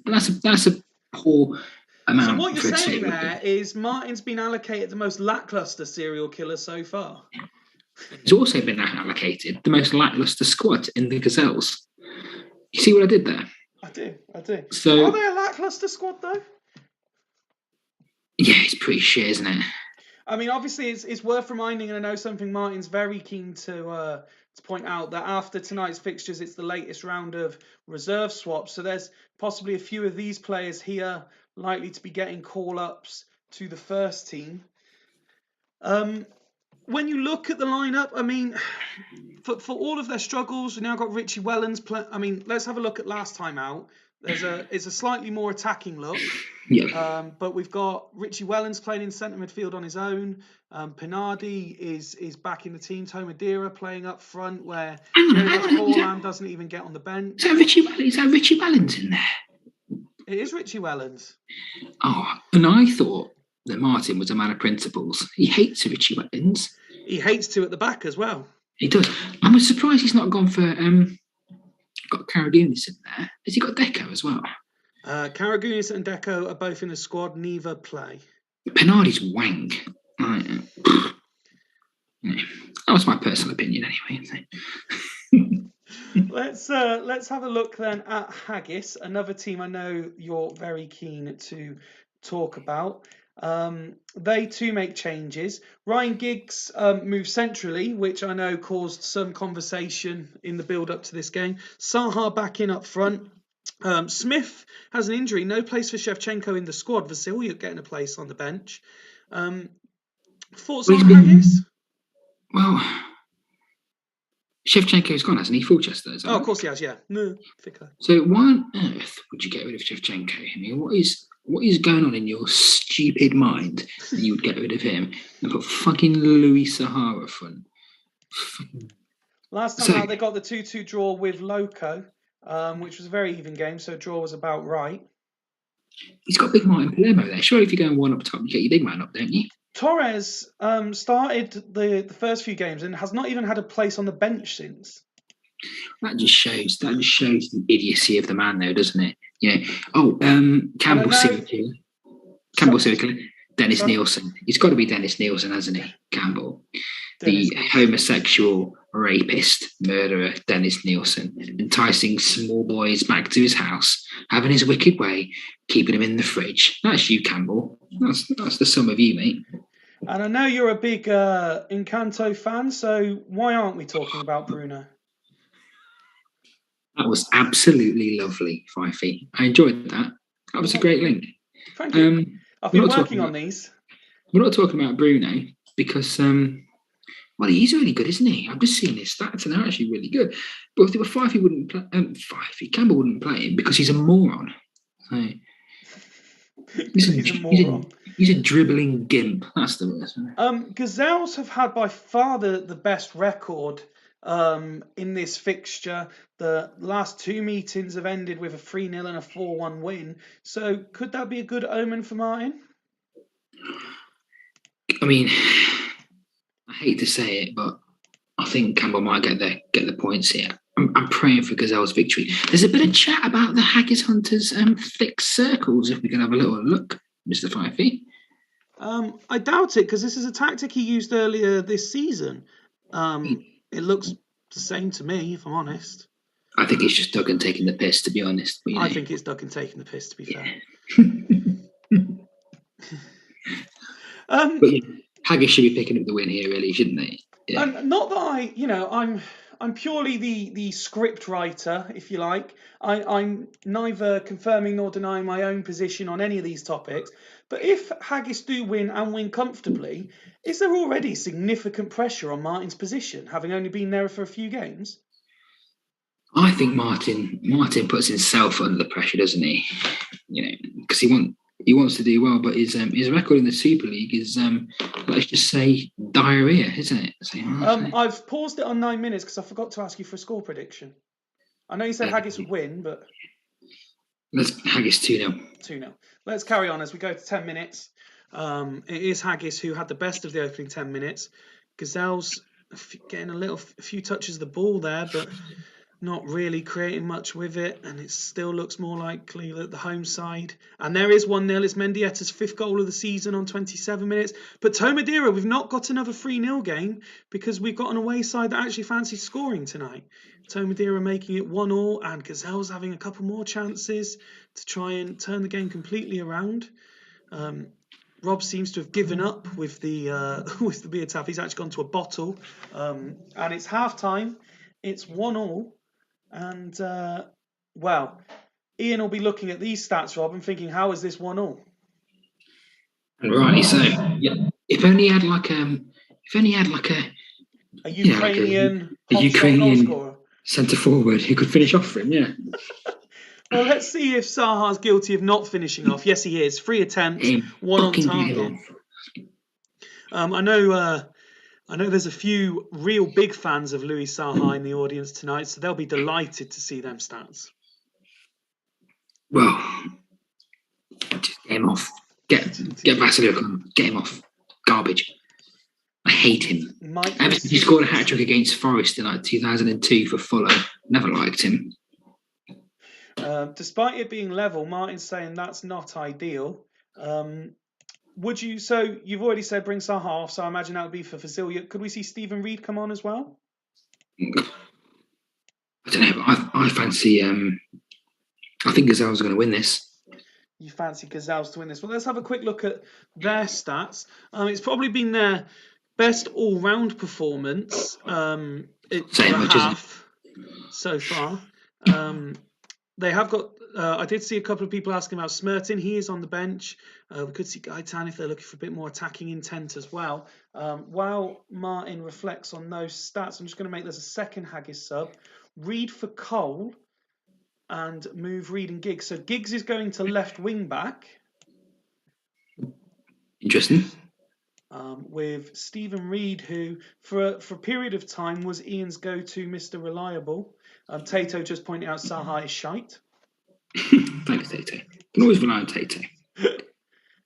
that's a poor amount. So what you're saying there is Martin's been allocated the most lackluster serial killer so far. He's also been allocated the most lackluster squad in the Gazelles. You see what I did there? I do. So, are they a lackluster squad though? Yeah, it's pretty shit, isn't it? I mean, obviously, it's worth reminding, and I know something Martin's very keen to point out, that after tonight's fixtures, it's the latest round of reserve swaps. So there's possibly a few of these players here likely to be getting call-ups to the first team. When you look at the lineup, I mean, for all of their struggles, we now got Richie Wellens. I mean, let's have a look at last time out. It's a slightly more attacking look. Yeah. But we've got Richie Wellens playing in centre midfield on his own. Pinardi is back in the team. Tomadira playing up front, where Forlan doesn't even get on the bench. Is that Richie Wellens in there? It is Richie Wellens. Oh, and I thought that Martin was a man of principles. He hates Richie Wellens. He hates 2 at the back as well. He does. I'm surprised he's not gone for got Karagunis in there. Has he got Deco as well? Karagunis and Deco are both in the squad, neither play. Pinardi's wank. That was my personal opinion anyway. Let's have a look then at Haggis, another team I know you're very keen to talk about. They too make changes. Ryan Giggs moves centrally, which I know caused some conversation in the build-up to this game. Saha back in up front. Smith has an injury, no place for Shevchenko in the squad. Vasilya getting a place on the bench. Thoughts on Haggis? Well, Shevchenko's gone, hasn't he? Fulchester. Of course he has, yeah. No, so why on earth would you get rid of Shevchenko? I mean, what is going on in your stupid mind that you would get rid of him and put fucking Louis Sahara front? Last time out, they got the 2-2 draw with Loco, which was a very even game, so draw was about right. He's got big Martin Palermo there. Surely if you're going one up top, you get your big man up, don't you? Torres started the first few games and has not even had a place on the bench since. That just shows the idiocy of the man, though, doesn't it? Yeah. Oh, Campbell Sirica, Dennis Nielsen. He's got to be Dennis Nielsen, hasn't he? Campbell, the homosexual rapist, murderer, Dennis Nielsen, enticing small boys back to his house, having his wicked way, keeping them in the fridge. That's you, Campbell. That's the sum of you, mate. And I know you're a big Encanto fan, so why aren't we talking about Bruno? That was absolutely lovely, Fifey. I enjoyed that. That was a great link. Thank you. I've been working on these. We're not talking about Bruno because, well, he's really good, isn't he? I've just seen his stats and they're actually really good. But if there were Fifey wouldn't play, Campbell wouldn't play him because he's a moron. So, he's a moron. He's a dribbling gimp. That's the word. Gazelles have had by far the best record in this fixture. The last 2 meetings have ended with a 3-0 and a 4-1 win. So could that be a good omen for Martin? I mean, I hate to say it, but I think Campbell might get the points here. I'm praying for Gazelle's victory. There's a bit of chat about the Haggis Hunters thick circles, if we can have a little look, Mr. Fifey. I doubt it, because this is a tactic he used earlier this season. It looks the same to me, if I'm honest. I think it's just Duggan taking the piss, to be honest. But, I think it's Duggan taking the piss, to be fair. But yeah, Haggis should be picking up the win here, really, shouldn't they? Yeah. And not that I'm purely the script writer, if you like. I'm neither confirming nor denying my own position on any of these topics. But if Haggis do win and win comfortably, is there already significant pressure on Martin's position, having only been there for a few games? I think Martin puts himself under the pressure, doesn't he? Because he wants to do well, but his record in the Super League is let's just say diarrhea, isn't it? I've paused it on 9 minutes because I forgot to ask you for a score prediction. I know you said Haggis would win, but let's Haggis 2-0. 2-0. Let's carry on as we go to 10 minutes. It is Haggis who had the best of the opening 10 minutes. Gazelle's getting a few touches of the ball there, but not really creating much with it, and it still looks more likely that the home side. And there is 1-0. It's Mendieta's 5th goal of the season on 27 minutes. But Tomadera, we've not got another 3-0 game because we've got an away side that actually fancies scoring tonight. Tomadera making it 1-1, and Gazelle's having a couple more chances to try and turn the game completely around. Rob seems to have given up with the beer tap. He's actually gone to a bottle, and it's half time. It's 1-1. And, Ian will be looking at these stats, Rob, and thinking, how is this 1-1? Right, so yeah, if only he had like a Ukrainian centre forward who could finish off for him, yeah. Well, let's see if Saha's guilty of not finishing off. Yes, he is. 3 attempts, 1 on target. I know there's a few real big fans of Louis Saha in the audience tonight, so they'll be delighted to see them stats. Well, just get him off. Get Vasiliev, get him off. Garbage. I hate him. Ever since he scored a hat-trick against Forest in like 2002 for Fulham, never liked him. Despite it being level, Martin's saying that's not ideal. So you've already said bring Saha off, so I imagine that would be for Vasiliev. Could we see Stephen Reid come on as well? I don't know, but I fancy I think Gazelle's going to win this. You fancy Gazelle's to win this? Well, let's have a quick look at their stats. It's probably been their best all-round performance half so far. They have got. I did see a couple of people asking about Smertin. He is on the bench. We could see Gaitan if they're looking for a bit more attacking intent as well. While Martin reflects on those stats, I'm just going to make this a second Haggis sub. Reid for Cole and move Reid and Giggs. So Giggs is going to left wing back. Interesting. With Stephen Reid, who for a period of time was Ian's go-to Mr. Reliable. Tato just pointed out Saha is shite. Thanks, Tato. You can always rely on Tato.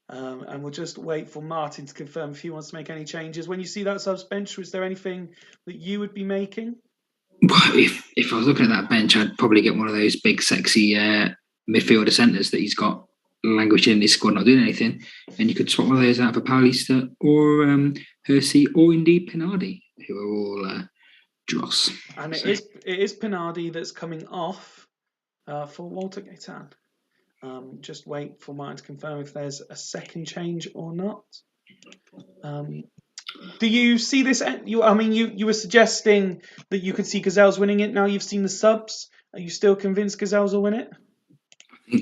And we'll just wait for Martin to confirm if he wants to make any changes. When you see that subs bench, is there anything that you would be making? Well, if I was looking at that bench, I'd probably get one of those big, sexy midfielder centres that he's got languishing in his squad, not doing anything. And you could swap one of those out for Paulista or Hersey or indeed Pinardi, who are all dross. And it is Pinardi that's coming off for Walter Gaitan. Just wait for Martin to confirm if there's a second change or not. Do you see this? You were suggesting that you could see Gazelle's winning it. Now you've seen the subs. Are you still convinced Gazelle's will win it?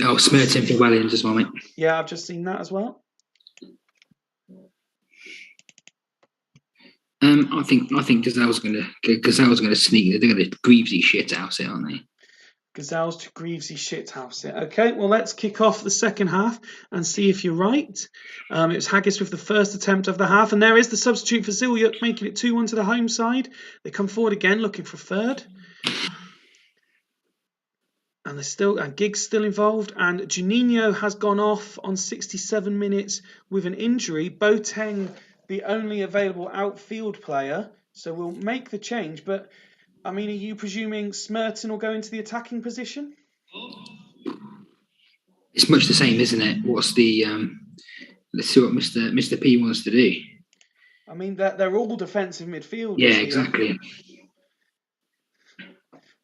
Oh, Smertin for Williams as well, mate. Yeah, I've just seen that as well. I think Gazelle's going to sneak. They're going to Greavesy shit out it, aren't they? Gazelle's to Greavesy shithouse it. Okay, well, let's kick off the second half and see if you're right. It was Haggis with the first attempt of the half, and there is the substitute for Zilyuk, making it 2-1 to the home side. They come forward again, looking for a third. And Giggs still involved, and Juninho has gone off on 67 minutes with an injury. Boateng, the only available outfield player, so we'll make the change, but are you presuming Smertin will go into the attacking position? It's much the same, isn't it? What's the let's see what Mr. P wants to do. They're all defensive midfielders. Yeah, exactly.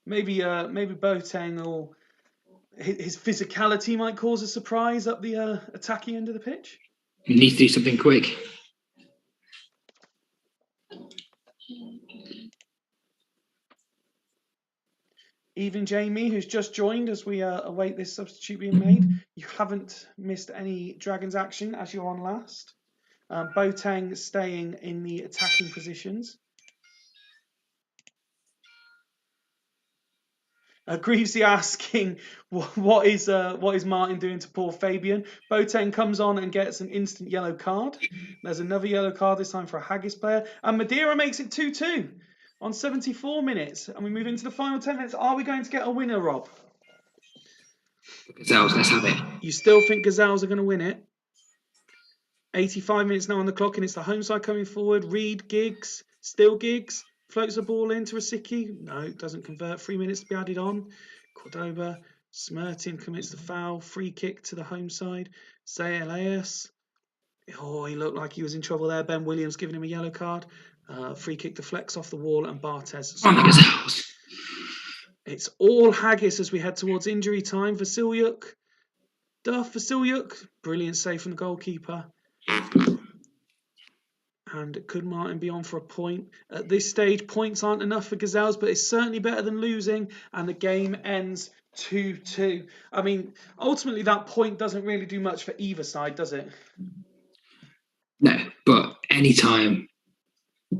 Maybe Boateng or his physicality might cause a surprise up the attacking end of the pitch. He needs to do something quick. Even Jamie, who's just joined as we await this substitute being made. You haven't missed any Dragons action as you're on last. Boateng staying in the attacking positions. Greavesy asking, what is Martin doing to poor Fabian? Boateng comes on and gets an instant yellow card. There's another yellow card, this time for a Haggis player. And Madeira makes it 2-2 on 74 minutes. And we move into the final 10 minutes. Are we going to get a winner, Rob? Gazelles, let's have it. You still think Gazelles are going to win it? 85 minutes now on the clock, and it's the home side coming forward. Reed, Giggs, still Giggs. Floats the ball into Rosicky. No, doesn't convert. 3 minutes to be added on. Cordoba. Smertin commits the foul. Free kick to the home side. Zay Elias. Oh, he looked like he was in trouble there. Ben Williams giving him a yellow card. Free kick deflects off the wall, and Barthez. On the Gazelles. It's all Haggis as we head towards injury time. Vasilyuk. Duff Vasilyuk. Brilliant save from the goalkeeper. And could Martin be on for a point? At this stage, points aren't enough for Gazelles, but it's certainly better than losing. And the game ends 2-2. I mean, ultimately, that point doesn't really do much for either side, does it? No, but any time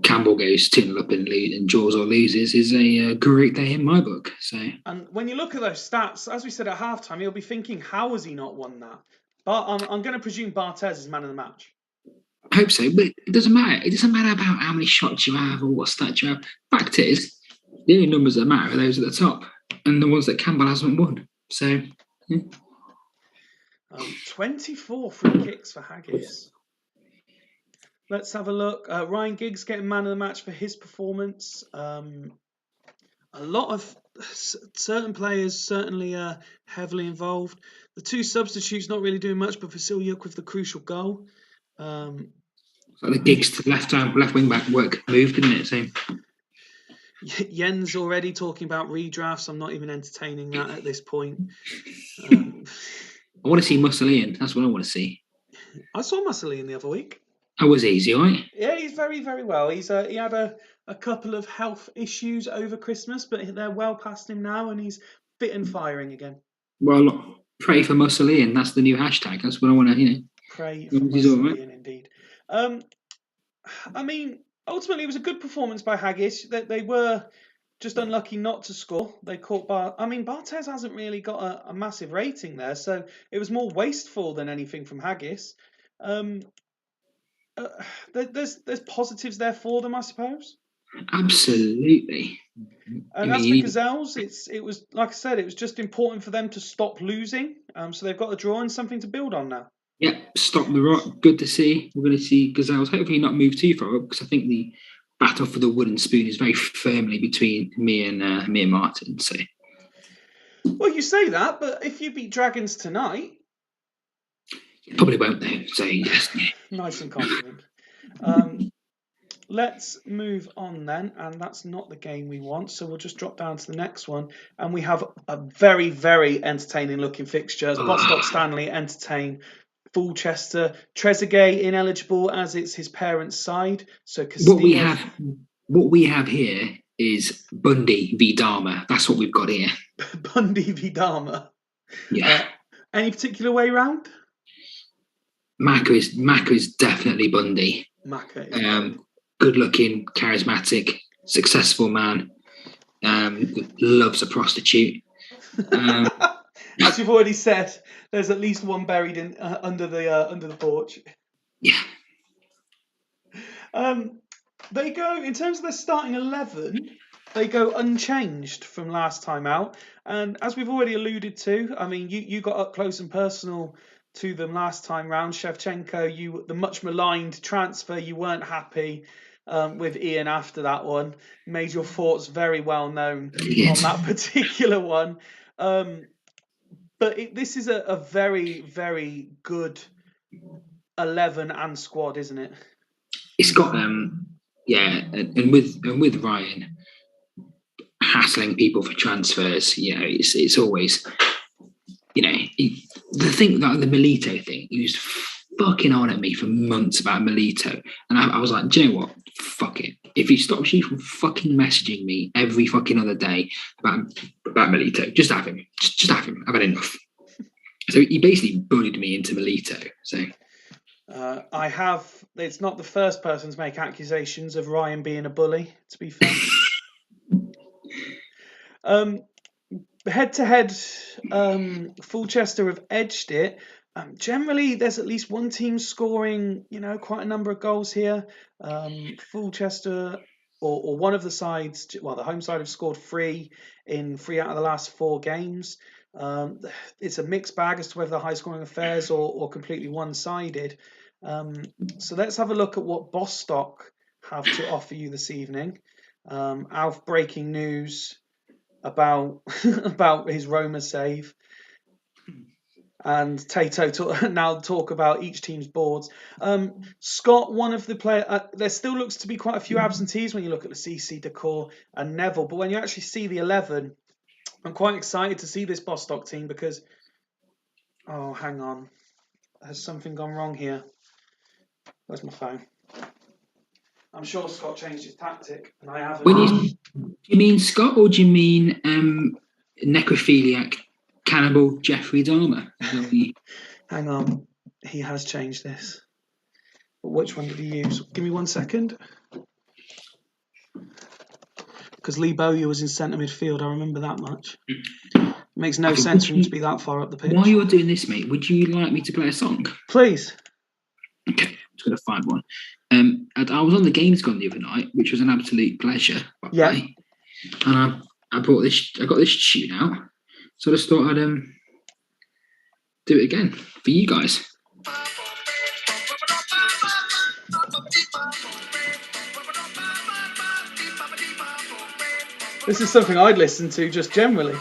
Campbell goes 2-0 up and draws or loses is a great day in my book. So, and when you look at those stats, as we said at halftime, you'll be thinking, how has he not won that? But I'm going to presume Barthez is man of the match. I hope so, but it doesn't matter. It doesn't matter about how many shots you have or what stats you have. Fact is, the only numbers that matter are those at the top and the ones that Campbell hasn't won. So, yeah. 24 free kicks for Haggis. Let's have a look. Ryan Giggs getting man of the match for his performance. A lot of certain players certainly heavily involved. The two substitutes not really doing much, but Vasilyuk with the crucial goal. So the Giggs to left wing back work move, didn't it? So Jens already talking about redrafts. I'm not even entertaining that at this point. I want to see Mussolini. That's what I want to see. I saw Mussolini the other week. That was easy, right? Yeah, he's very, very well. He had a couple of health issues over Christmas, but they're well past him now, and he's fit and firing again. Well, pray for Mussolini. That's the new hashtag. That's what I want to, Pray for Mussolini, indeed. I mean, ultimately, it was a good performance by Haggis. They were just unlucky not to score. They caught Barthez hasn't really got a massive rating there, so it was more wasteful than anything from Haggis. There's positives there for them, I suppose. Absolutely. And as for Gazelles, it was like I said, it was just important for them to stop losing. So they've got a draw and something to build on now. Yeah, stop the rot. Good to see. We're going to see Gazelles hopefully not move too far up, because I think the battle for the wooden spoon is very firmly between me and Martin. So, well, you say that, but if you beat Dragons tonight, probably won't though. So yes, nice and confident. Let's move on then, and that's not the game we want, so we'll just drop down to the next one, and we have a very, very entertaining looking fixture. Bostock Stanley entertain Fulchester. Trezeguet ineligible as it's his parents' side. So Castillo... What we have here is Bundy v Dharma. That's what we've got here. Bundy v Dharma. Yeah. Any particular way round? Maka is definitely Bundy. Maka. Good looking, charismatic, successful man. Loves a prostitute. As you've already said, there's at least one buried in under the porch. Yeah. They go, in terms of their starting 11, they go unchanged from last time out. And as we've already alluded to, I mean, you got up close and personal to them last time round. Shevchenko, the much maligned transfer, you weren't happy with Ian after that one. Made your thoughts very well known on that particular one. But this is a very, very good 11 and squad, isn't it? It's got and with Ryan hassling people for transfers, it's always, the thing, like the Milito thing, he was fucking on at me for months about Milito, and I was like, do you know what? Fuck it. if it stops you from fucking messaging me every fucking other day about Milito, just have him. Just have him. I've had enough. So he basically bullied me into Milito. So I have. It's not the first person to make accusations of Ryan being a bully. To be fair. Head-to-head, Fulchester have edged it. Generally, there's at least one team scoring, quite a number of goals here. Fulchester, or one of the sides, well, the home side have scored three out of the last 4 games. It's a mixed bag as to whether they're high-scoring affairs or completely one-sided. So let's have a look at what Bostock have to offer you this evening. Alf, breaking news about his Roma save, and Tato now talk about each team's boards. Scott, one of the players, there still looks to be quite a few absentees when you look at the CC, Decor and Neville, but when you actually see the 11, I'm quite excited to see this Bostock team because, oh, hang on, has something gone wrong here? Where's my phone? I'm sure Scott changed his tactic, and I haven't. Do you mean Scott, or do you mean necrophiliac cannibal Jeffrey Dahmer? Hang on, he has changed this. But which one did he use? Give me 1 second. Because Lee Bowyer was in centre midfield, I remember that much. It makes no sense for him to be that far up the pitch. While you're doing this, mate, would you like me to play a song? Please. Okay, I'm just going to find one. I was on the Gamescom the other night, which was an absolute pleasure. Yeah. And I got this tune out, so I just thought I'd do it again for you guys. This is something I'd listen to just generally.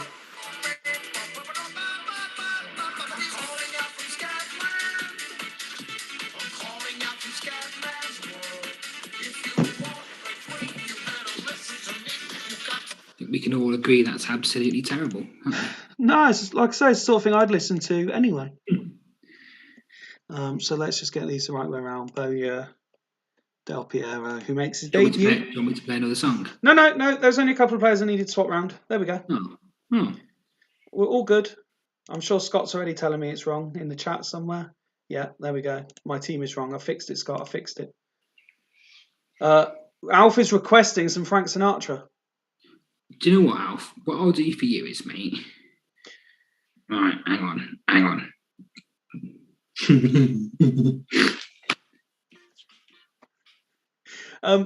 We can all agree that's absolutely terrible. No, it's like I say, it's the sort of thing I'd listen to anyway. So let's just get these the right way around. Bowyer, Del Piero, who makes his debut. Do you want me to play another song? No. There's only a couple of players I needed to swap round. There we go. Oh. We're all good. I'm sure Scott's already telling me it's wrong in the chat somewhere. Yeah, there we go. My team is wrong. I fixed it, Scott. I fixed it. Alf is requesting some Frank Sinatra. Do you know what, Alf? What I'll do for you is, mate. All right, hang on.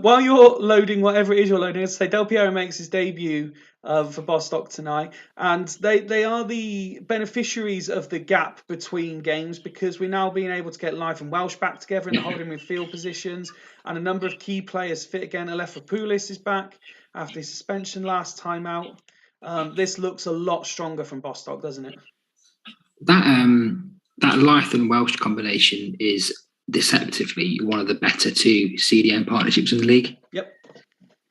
While you're loading whatever it is you're loading, as I say, Del Piero makes his debut for Bostock tonight, and they are the beneficiaries of the gap between games because we're now being able to get Life and Welsh back together in the holding midfield positions, and a number of key players fit again. Alephopoulos is back after his suspension last time out. This looks a lot stronger from Bostock, doesn't it? That Life and Welsh combination is deceptively one of the better 2 CDM partnerships in the league. Yep.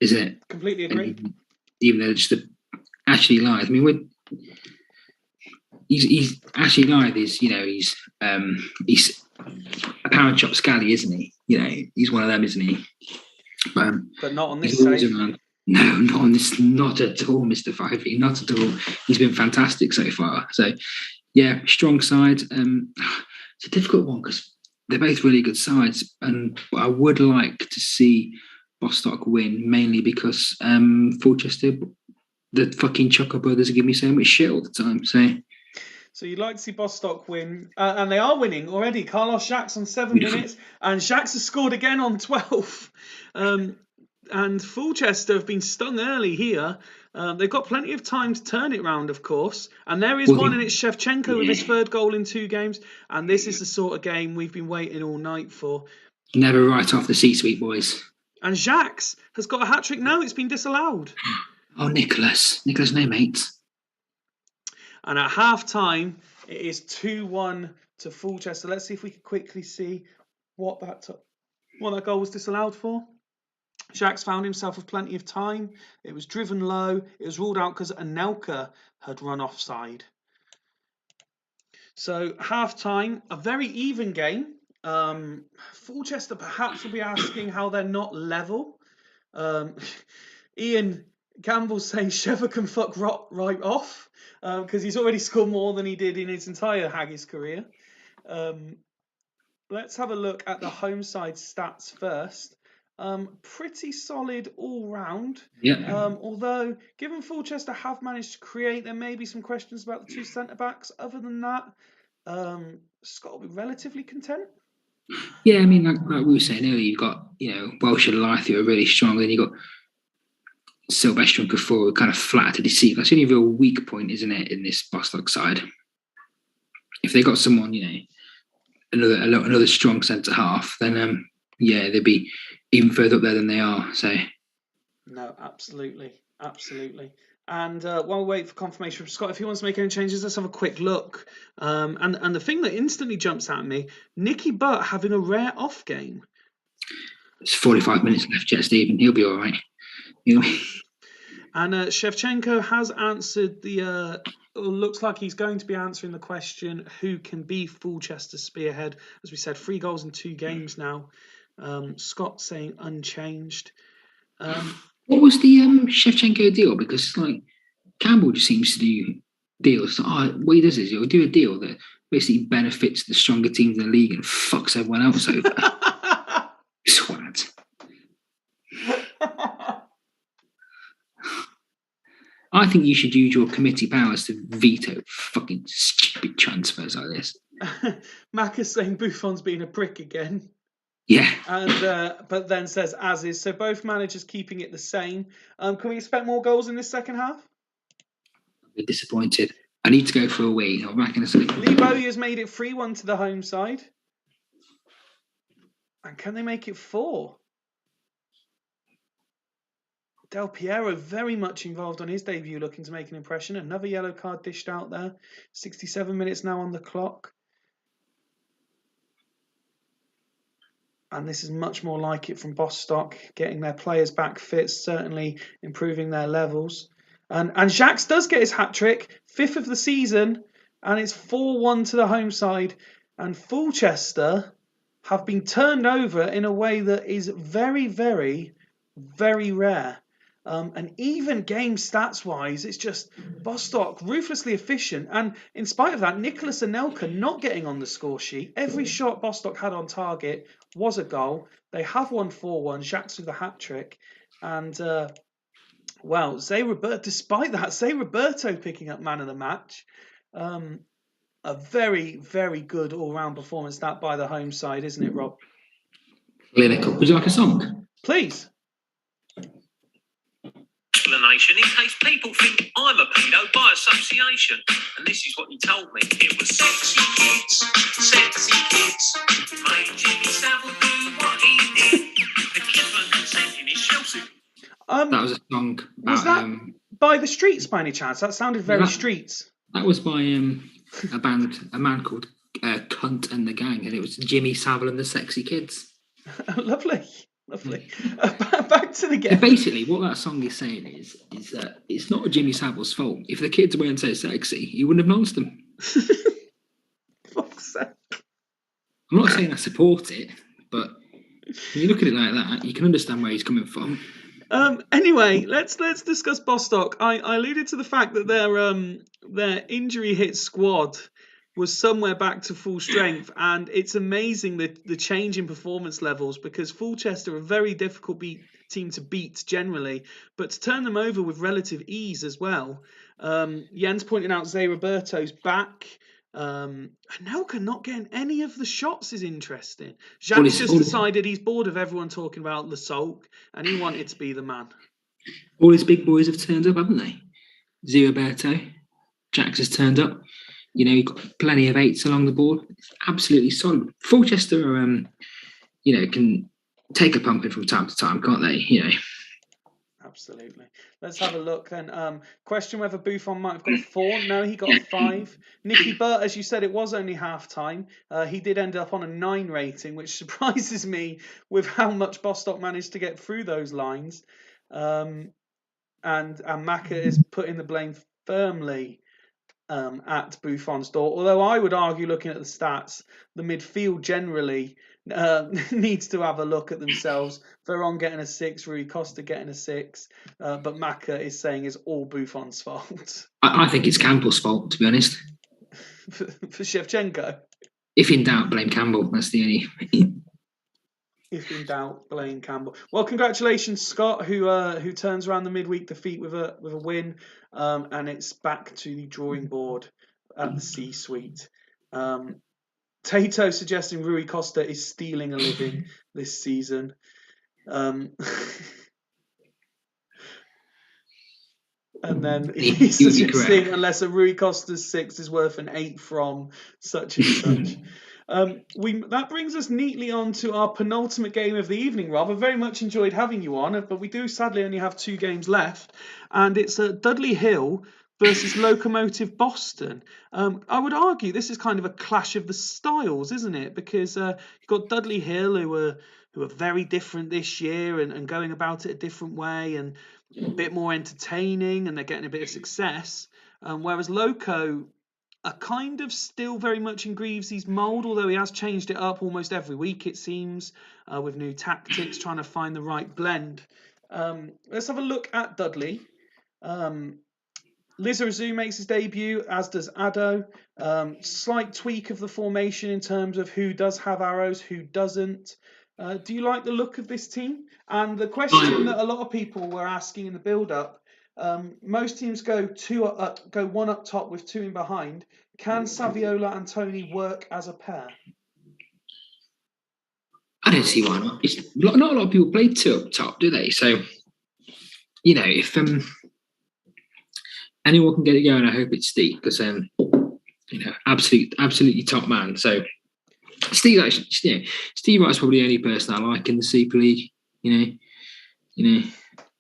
Isn't it? Completely agree. Even though just Ashley Lythe, I mean, he's Ashley Lythe is, he's a pound chop scally, isn't he? He's one of them, isn't he? But not on this side. No, not on this. Not at all, Mr. Fivey. Not at all. He's been fantastic so far. So, yeah, strong side. It's a difficult one because they're both really good sides, and I would like to see Bostock win mainly because Fulchester, the fucking Choco Brothers, are giving me so much shit all the time. So you'd like to see Bostock win, and they are winning already. Carlos Jacques on 7 minutes, and Jacques has scored again on 12. And Fulchester have been stung early here. They've got plenty of time to turn it round, of course. And there is one, and it's Shevchenko with his 3rd goal in 2 games. And this is the sort of game we've been waiting all night for. Never write off the C-suite, boys. And Jacques has got a hat-trick. No, it's been disallowed. Oh, Nicholas, no, mate. And at half-time, it is 2-1 to Fulchester. Let's see if we can quickly see what that goal was disallowed for. Jacques found himself with plenty of time. It was driven low. It was ruled out because Anelka had run offside. So half-time, a very even game. Fulchester perhaps will be asking how they're not level. Ian Campbell's saying Sheva can fuck right off because he's already scored more than he did in his entire Haggis career. Let's have a look at the home side stats first. Pretty solid all round. Yeah. Although, given Fulchester have managed to create, there may be some questions about the two centre backs. Other than that, Scott will be relatively content. Yeah, I mean, like we were saying earlier, you've got Welsh and Lyth who are really strong, then you've got Sylvester and Kafur kind of flat to deceive. That's the only real weak point, isn't it, in this Bostock side? If they got someone, another strong centre half, then they'd be even further up there than they are. So no, absolutely. And while we wait for confirmation from Scott, if he wants to make any changes, let's have a quick look. And the thing that instantly jumps at me, Nicky Butt having a rare off game. It's 45 minutes left yet, Stephen. He'll be all right. And Shevchenko has answered looks like he's going to be answering the question, who can be Fulchester spearhead? As we said, 3 goals in 2 games now. Scott saying unchanged. What was the Shevchenko deal? Because Campbell just seems to do deals. What he does is he'll do a deal that basically benefits the stronger teams in the league and fucks everyone else over. Swat. I think you should use your committee powers to veto fucking stupid transfers like this. Mac is saying Buffon's being a prick again. Yeah. And but then says as is. So both managers keeping it the same. Can we expect more goals in this second half? I'll be disappointed. I need to go for a wee. I'm back in a second. Lee Bowyer's made it 3-1 to the home side. And can they make it 4? Del Piero very much involved on his debut, looking to make an impression. Another yellow card dished out there. 67 minutes now on the clock. And this is much more like it from Bostock, getting their players back fit, certainly improving their levels. And Jacques does get his hat-trick, 5th of the season, and it's 4-1 to the home side. And Fulchester have been turned over in a way that is very, very, very rare. And even game stats-wise, it's just Bostock ruthlessly efficient. And in spite of that, Nicholas Anelka not getting on the score sheet. Every shot Bostock had on target was a goal. They have won 4-1, Jacques with the hat-trick. And, Zé Roberto, despite that, Zé Roberto picking up man of the match. A very, very good all-round performance that by the home side, isn't it, Rob? Clinical. Would you like a song? Please. Explanation in case people think I'm a pedo by association. And this is what he told me. It was sexy kids. Made Jimmy Savile do what he did. The kids weren't consenting, it's Chelsea. That was a song about, was that by the Streets by any chance? That sounded very Streets. That was by a man called Cunt and the Gang, and it was Jimmy Savile and the Sexy Kids. Lovely. Back to the game. So basically, what that song is saying is that it's not Jimmy Savile's fault. If the kids weren't so sexy, he wouldn't have launched them. Fuck's sake. I'm not saying I support it, but when you look at it like that, you can understand where he's coming from. Anyway, let's discuss Bostock. I alluded to the fact that their injury hit squad was somewhere back to full strength, and it's amazing the change in performance levels, because Fulchester are a very difficult team to beat generally, but to turn them over with relative ease as well. Jens pointing out Zé Roberto's back. Anelka not getting any of the shots is interesting. Jacques just decided he's bored of everyone talking about Le Sulk, and he wanted to be the man. All his big boys have turned up, haven't they? Zé Roberto, Jacques has turned up. You've got plenty of 8s along the board. It's absolutely solid. Fulchester are, can take a pumping from time to time, can't they? Absolutely. Let's have a look then. Question whether Buffon might have got a 4. No, he got a 5. Nicky Butt, as you said, it was only half-time. He did end up on a 9 rating, which surprises me with how much Bostock managed to get through those lines. And Maka is putting the blame firmly at Buffon's door. Although I would argue, looking at the stats, the midfield generally needs to have a look at themselves. Veron getting a 6, Rui Costa getting a 6, but Maka is saying it's all Buffon's fault. I think it's Campbell's fault, to be honest. For Shevchenko? If in doubt, blame Campbell. That's the only... If in doubt, blame Campbell. Well, congratulations, Scott, who turns around the midweek defeat with a win, and it's back to the drawing board at the C-suite. Tato suggesting Rui Costa is stealing a living this season. And then he's suggesting unless a Rui Costa's 6 is worth an 8 from such and such. That brings us neatly on to our penultimate game of the evening, Rob. I very much enjoyed having you on, but we do sadly only have 2 games left, and it's Dudley Hill versus Locomotive Boston. I would argue this is kind of a clash of the styles, isn't it? Because you've got Dudley Hill, who are very different this year and going about it a different way and a bit more entertaining, and they're getting a bit of success. Whereas Loco are kind of still very much in Greaves' mould, although he has changed it up almost every week, it seems, with new tactics, trying to find the right blend. Let's have a look at Dudley. Lizarazu makes his debut, as does Addo. Slight tweak of the formation in terms of who does have arrows, who doesn't. Do you like the look of this team? And the question that a lot of people were asking in the build-up, most teams go 1 up top with 2 in behind. Can Saviola and Tony work as a pair? I don't see why not. Not a lot of people play 2 up top, do they? So, if anyone can get it going, I hope it's Steve, because absolutely top man. So Steve Wright's probably the only person I like in the Super League. I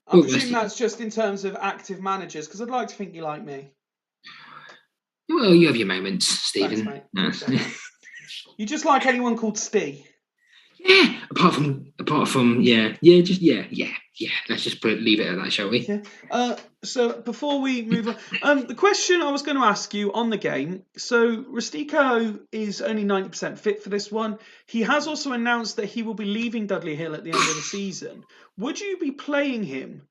presume that's just in terms of active managers, because I'd like to think you like me. Well, you have your moments, Stephen. Thanks, mate. You just like anyone called Steve? Yeah. Apart from yeah. Let's just leave it at that, shall we? Yeah. So before we move on, the question I was going to ask you on the game. So Rustico is only 90% fit for this one. He has also announced that he will be leaving Dudley Hill at the end of the season. Would you be playing him,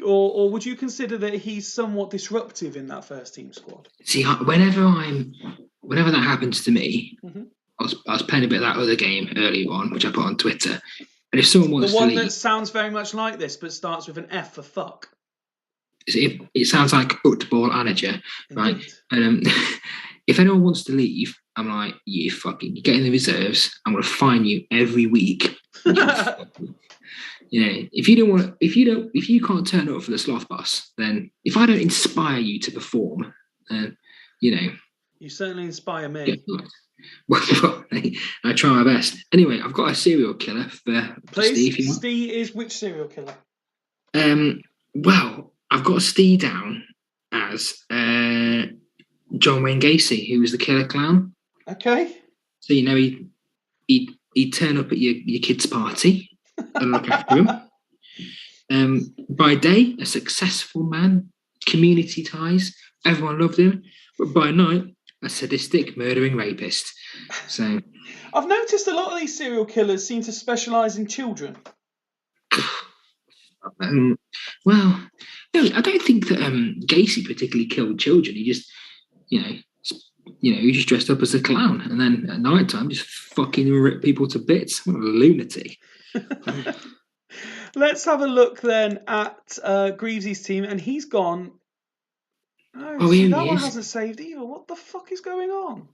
or would you consider that he's somewhat disruptive in that first team squad? See, whenever that happens to me. Mm-hmm. I was playing a bit of that other game earlier on, which I put on Twitter. And if someone wants to leave... The one that sounds very much like this, but starts with an F for fuck. It sounds like football manager, right? And if anyone wants to leave, I'm like, you get in the reserves. I'm going to fine you every week. If you can't turn up for the sloth bus, then if I don't inspire you to perform, then you certainly inspire me. Well, I try my best. Anyway, I've got a serial killer for Steve. Steve is which serial killer? Well, I've got Steve down as John Wayne Gacy, who was the killer clown. Okay. So he'd turn up at your kid's party and look after him. By day, a successful man, community ties, everyone loved him. But by night, a sadistic, murdering rapist. So, I've noticed a lot of these serial killers seem to specialise in children. Well, no, I don't think that Gacy particularly killed children. He just, he just dressed up as a clown, and then at night time just fucking rip people to bits. What a lunatic! Let's have a look then at Greaves' team, and he's gone. That one hasn't saved either. What the fuck is going on?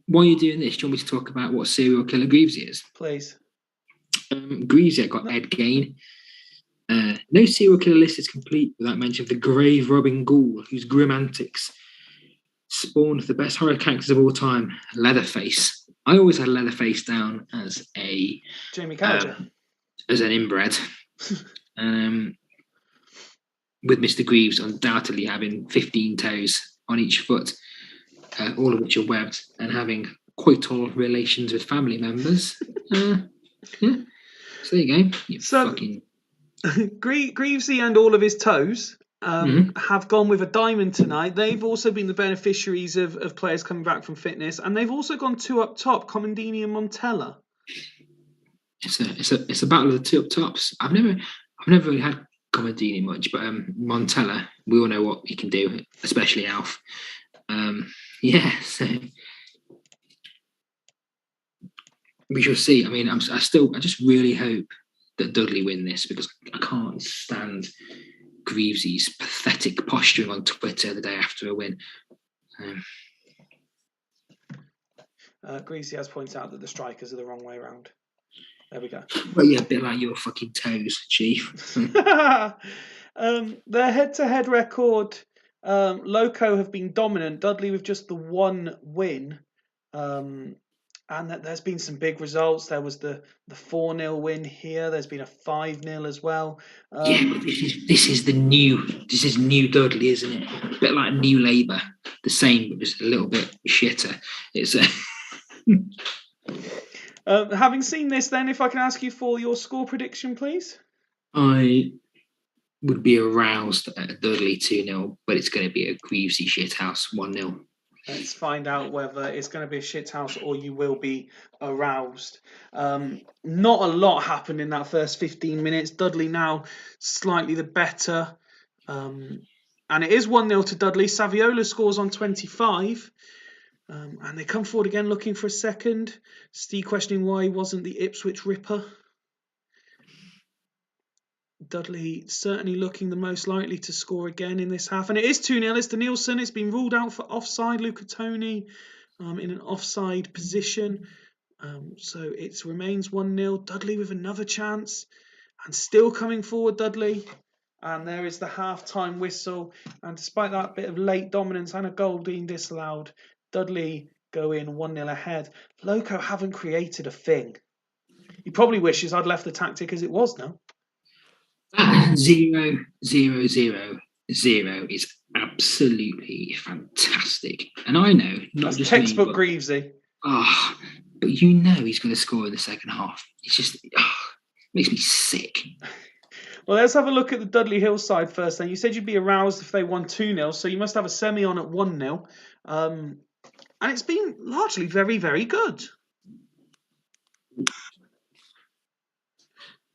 While you're doing this, do you want me to talk about what serial killer Greaves is? Please. Greaves got Ed Gain. No serial killer list is complete without mention of the grave robbing ghoul whose grim antics spawned the best horror characters of all time, Leatherface. I always had Leatherface down as a Jamie Carragher. As an inbred. With Mr. Greaves undoubtedly having 15 toes on each foot, all of which are webbed, and having coital relations with family members. Yeah. So there you go. Greavesy and all of his toes. have gone with a diamond tonight. They've also been the beneficiaries of players coming back from fitness, and they've also gone 2 up top, Comandini and Montella. It's a battle of the 2 up tops. I've never really had Comandini much, but Montella, we all know what he can do, especially Alf. So we shall see. I mean, I just really hope that Dudley win this, because I can't stand Greavesy's pathetic posturing on Twitter the day after a win. Greavesy has pointed out that the strikers are the wrong way around. There we go. Well, yeah, a bit like your fucking toes, Chief. Their head-to-head record, Loco have been dominant. Dudley with just the 1 win. And there's been some big results. There was the 4-0 win here. There's been a 5-0 as well. But this is new Dudley, isn't it? A bit like New Labour, the same, but just a little bit shitter. It's having seen this, then, if I can ask you for your score prediction, please. I would be aroused at Dudley 2-0, but it's going to be a Greavesy shithouse 1-0. Let's find out whether it's going to be a shithouse or you will be aroused. Not a lot happened in that first 15 minutes. Dudley now slightly the better. And it is 1-0 to Dudley. Saviola scores on 25. And they come forward again looking for a second. Steve questioning why he wasn't the Ipswich Ripper. Dudley certainly looking the most likely to score again in this half. And it is 2-0. It's to Nielsen. It's been ruled out for offside. Luca Toni in an offside position. So it remains 1-0. Dudley with another chance. And still coming forward, Dudley. And there is the half-time whistle. And despite that bit of late dominance and a goal being disallowed, Dudley go in 1-0 ahead. Loco haven't created a thing. He probably wishes I'd left the tactic as it was now. 0-0-0-0 is absolutely fantastic. And I know, not That's just textbook me, but, Greavesy. But you know he's going to score in the second half. It's just makes me sick. Well, let's have a look at the Dudley Hill side first. Then you said you'd be aroused if they won 2-0, so you must have a semi on at 1-0. And it's been largely very, very good.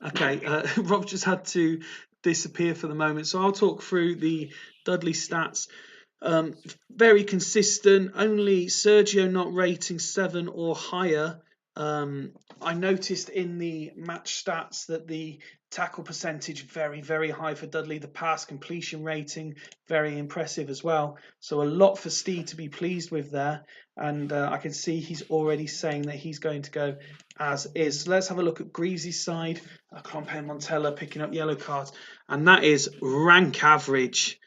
Okay, Rob just had to disappear for the moment, so I'll talk through the Dudley stats. Very consistent, only Sergio not rating 7 or higher. I noticed in the match stats that the tackle percentage very, very high for Dudley. The pass completion rating very impressive as well. So a lot for Steve to be pleased with there. And I can see he's already saying that he's going to go as is. So let's have a look at Greavesy's side. Compare Montella picking up yellow cards. And that is rank average.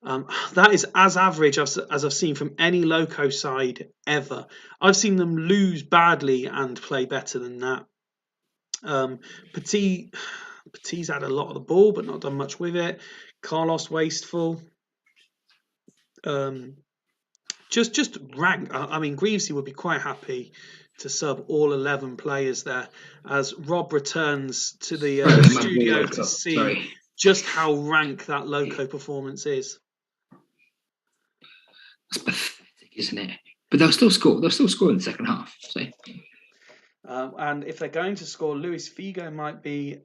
That is as average as I've seen from any Loco side ever. I've seen them lose badly and play better than that. Petit's had a lot of the ball but not done much with it. Carlos wasteful. Just rank. I mean, Greavesy would be quite happy to sub all 11 players there as Rob returns to the studio to see just how rank that Loco performance is. That's pathetic, isn't it? But they'll still score. They'll still score in the second half. So. And if they're going to score, Luis Figo might be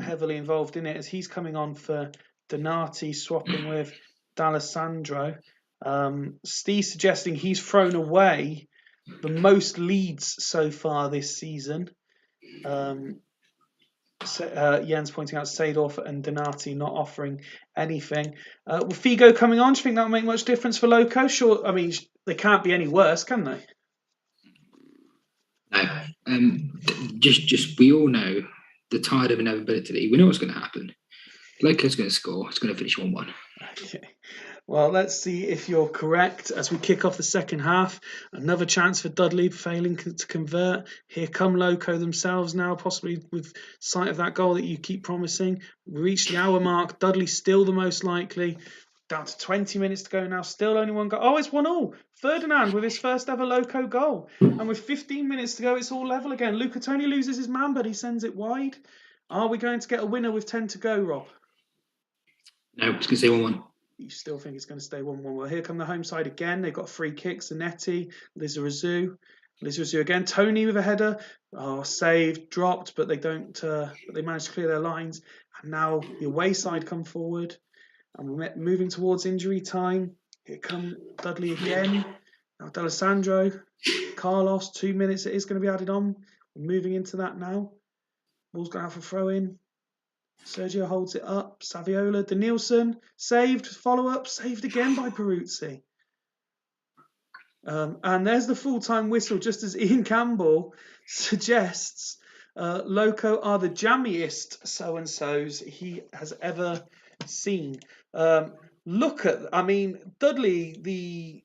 heavily involved in it as he's coming on for Donati, swapping with D'Alessandro. Steve suggesting he's thrown away the most leads so far this season. Jens pointing out Seedorf and Donati not offering anything. With Figo coming on, do you think that'll make much difference for Loco? Sure. I mean, they can't be any worse, can they? No. Just we all know the tide of inevitability. We know what's going to happen. Loco's going to score. It's going to finish 1-1. Okay. Well, let's see if you're correct as we kick off the second half. Another chance for Dudley, failing to convert. Here come Loco themselves now, possibly with sight of that goal that you keep promising. We reach the hour mark. Dudley still the most likely. Down to 20 minutes to go now. Still only one goal. Oh, it's 1-1. Ferdinand with his first ever Loco goal. And with 15 minutes to go, it's all level again. Luca Toni loses his man, but he sends it wide. Are we going to get a winner with 10 to go, Rob? No, it's going to say 1-1. you still think it's going to stay 1-1. Well, here come the home side again. They've got free kicks. Zanetti, Lizarazu again. Tony with a header. Oh, saved, dropped, but they don't. But they managed to clear their lines. And now the away side come forward. And we're moving towards injury time. Here come Dudley again. Now D'Alessandro, Carlos. 2 minutes. It is going to be added on. We're moving into that now. Ball's going to have a throw in. Sergio holds it up. Saviola, Danielson, saved. Follow-up, saved again by Peruzzi. And there's the full-time whistle, just as Ian Campbell suggests. Loco are the jammiest so-and-sos he has ever seen. Look at, Dudley,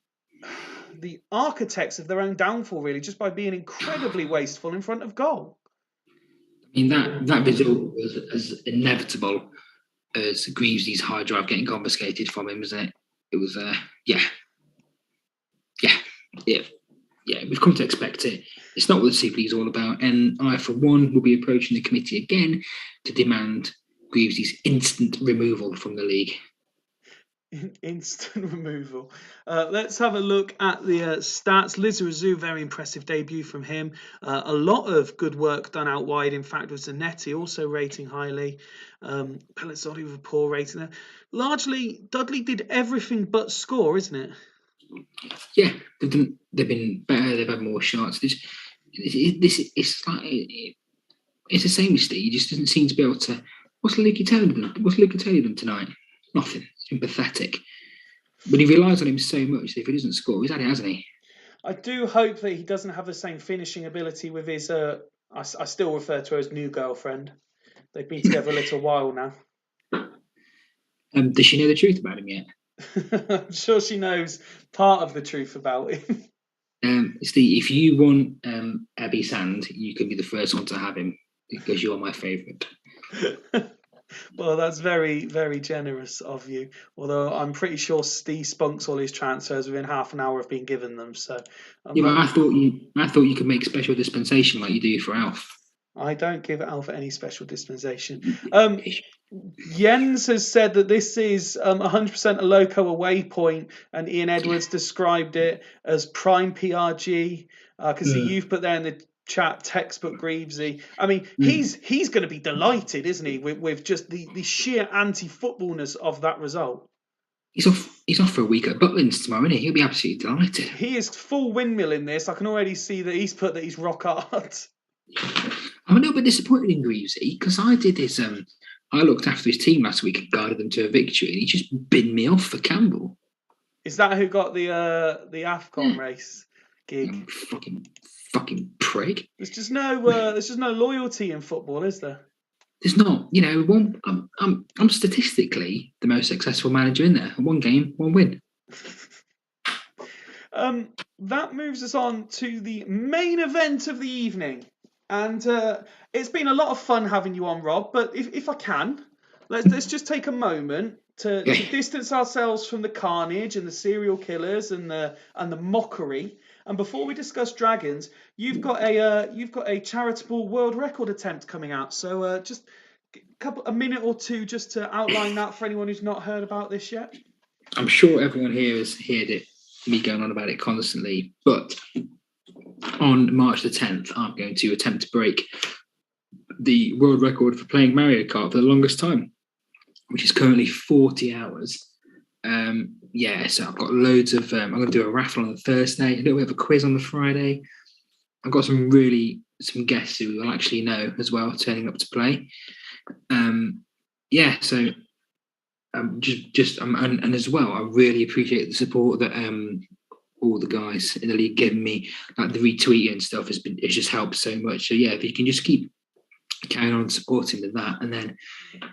the architects of their own downfall, really, just by being incredibly wasteful in front of goal. I mean, that result was as inevitable as Greaves' hard drive getting confiscated from him, wasn't it? It was, yeah. We've come to expect it. It's not what the Super League's all about. And I, for one, will be approaching the committee again to demand Greaves' instant removal from the league. Instant removal. Let's have a look at the stats. Lizarazu, very impressive debut from him. A lot of good work done out wide. In fact, with Zanetti also rating highly. Pellizzoli with a poor rating there. Largely, Dudley did everything but score, isn't it? Yeah, they've been better. They've had more shots. It's the same with Steve. He just doesn't seem to be able to. What's Luca Taylor done tonight? Nothing. It's been pathetic. But he relies on him so much that if he doesn't score, he's had it, hasn't he? I do hope that he doesn't have the same finishing ability with his. I still refer to her as new girlfriend. They've been together a little while now. Does she know the truth about him yet? I'm sure she knows part of the truth about him. Steve, if you want Abby Sand, you can be the first one to have him because you're my favourite. Well, that's very, very generous of you. Although I'm pretty sure Steve spunks all his transfers within half an hour of being given them. So, but I thought you could make special dispensation like you do for Alf. I don't give Alf any special dispensation. Jens has said that this is 100% a Loco away point, and Ian Edwards described it as prime PRG. Because you've put there in the chat textbook Greavesy. I mean, he's going to be delighted, isn't he, with just the sheer anti-footballness of that result. He's off for a week at Butlins tomorrow, isn't he? He'll be absolutely delighted. He is full windmill in this. I can already see that he's put that he's rock hard. I'm a little bit disappointed in Greavesy because I did his. I looked after his team last week and guided them to a victory, and he just binned me off for Campbell. Is that who got the AFCON race gig? Fucking prig. There's just no loyalty in football, is there? There's not. You know, I'm statistically the most successful manager in there. One game, one win. That moves us on to the main event of the evening. And it's been a lot of fun having you on, Rob. But if I can, let's just take a moment to distance ourselves from the carnage and the serial killers and the mockery. And before we discuss dragons, you've got a charitable world record attempt coming out. So just a minute or two just to outline that for anyone who's not heard about this yet. I'm sure everyone here has heard it, me going on about it constantly, but on March the 10th, I'm going to attempt to break the world record for playing Mario Kart for the longest time, which is currently 40 hours. So I've got loads of... I'm going to do a raffle on the Thursday, a little bit of a quiz on the Friday. I've got some guests who will actually know as well, turning up to play. And as well, I really appreciate the support that all the guys in the league giving me, like the retweeting and stuff it's just helped so much. So yeah, if you can just keep carrying on supporting with that, and then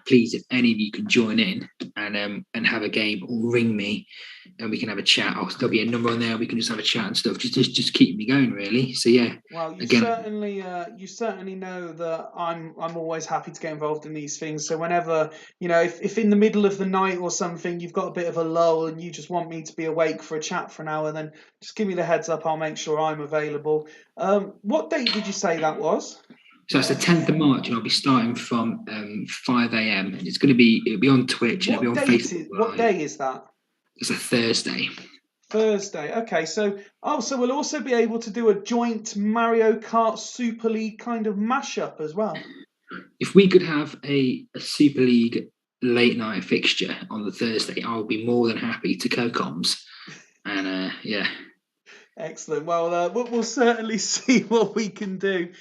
please, if any of you can join in and have a game or ring me and we can have a chat. There'll be a number on there. We can just have a chat and stuff. Just keep me going, really. So yeah. Well, you certainly know that I'm always happy to get involved in these things. So whenever, if in the middle of the night or something you've got a bit of a lull and you just want me to be awake for a chat for an hour, then just give me the heads up. I'll make sure I'm available. What date did you say that was? So it's the 10th of March, and I'll be starting from 5 a.m. and it'll be on Twitch and it'll be on Facebook. What day is that? It's a Thursday. Thursday. Okay, so we'll also be able to do a joint Mario Kart Super League kind of mashup as well. If we could have a Super League late night fixture on the Thursday, I would be more than happy to co-coms. And yeah. Excellent. Well, we'll certainly see what we can do.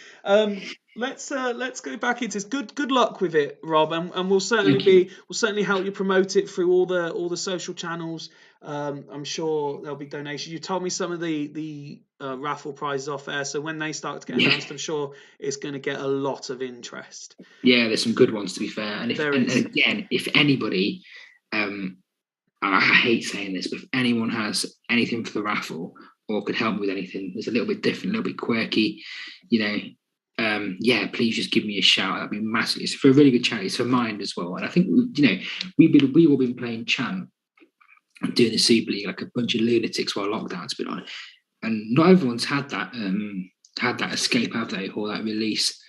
Let's go back into this. Good luck with it, Rob, and we'll certainly help you promote it through all the social channels. I'm sure there'll be donations. You told me some of the raffle prizes off air, so when they start to get announced, I'm sure it's going to get a lot of interest. Yeah, there's some good ones, to be fair. And again, if anybody, I hate saying this, but if anyone has anything for the raffle or could help with anything that's a little bit different, a little bit quirky, please just give me a shout. That'd be massive. It's for a really good charity. It's for mine as well. And I think, we've all been playing Champ and doing the Super League like a bunch of lunatics while lockdown's been on. And not everyone's had that escape, have they, or that release.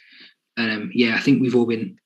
And I think we've been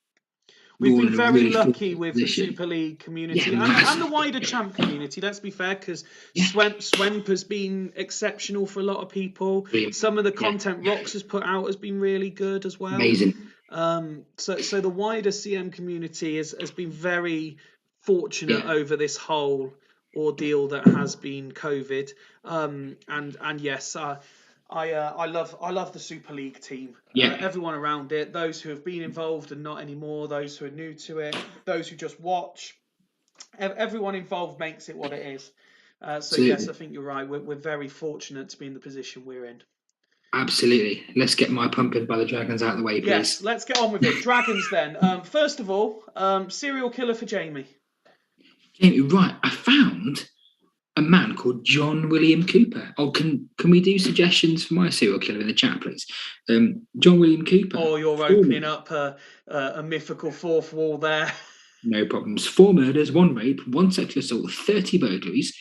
very really lucky with the Super League community and the wider Champ community. Let's be fair, because Swemp has been exceptional for a lot of people. Brilliant. Some of the content Rox has put out has been really good as well. Amazing. So the wider CM community has been very fortunate over this whole ordeal that has been COVID. And yes, I love the Super League team. Everyone around it, those who have been involved and not anymore, those who are new to it, those who just watch. Everyone involved makes it what it is. So yes, I think you're right. We're very fortunate to be in the position we're in. Absolutely. Let's get my pumping by the Dragons out of the way, please. Yes, let's get on with it. Dragons then. First of all, serial killer for Jamie. Jamie, right. I found a man called John William Cooper. Oh, can we do suggestions for my serial killer in the chat, please? John William Cooper. Oh, you're opening up a mythical fourth wall there. No problems. 4 murders, 1 rape, 1 sexual assault, 30 burglaries.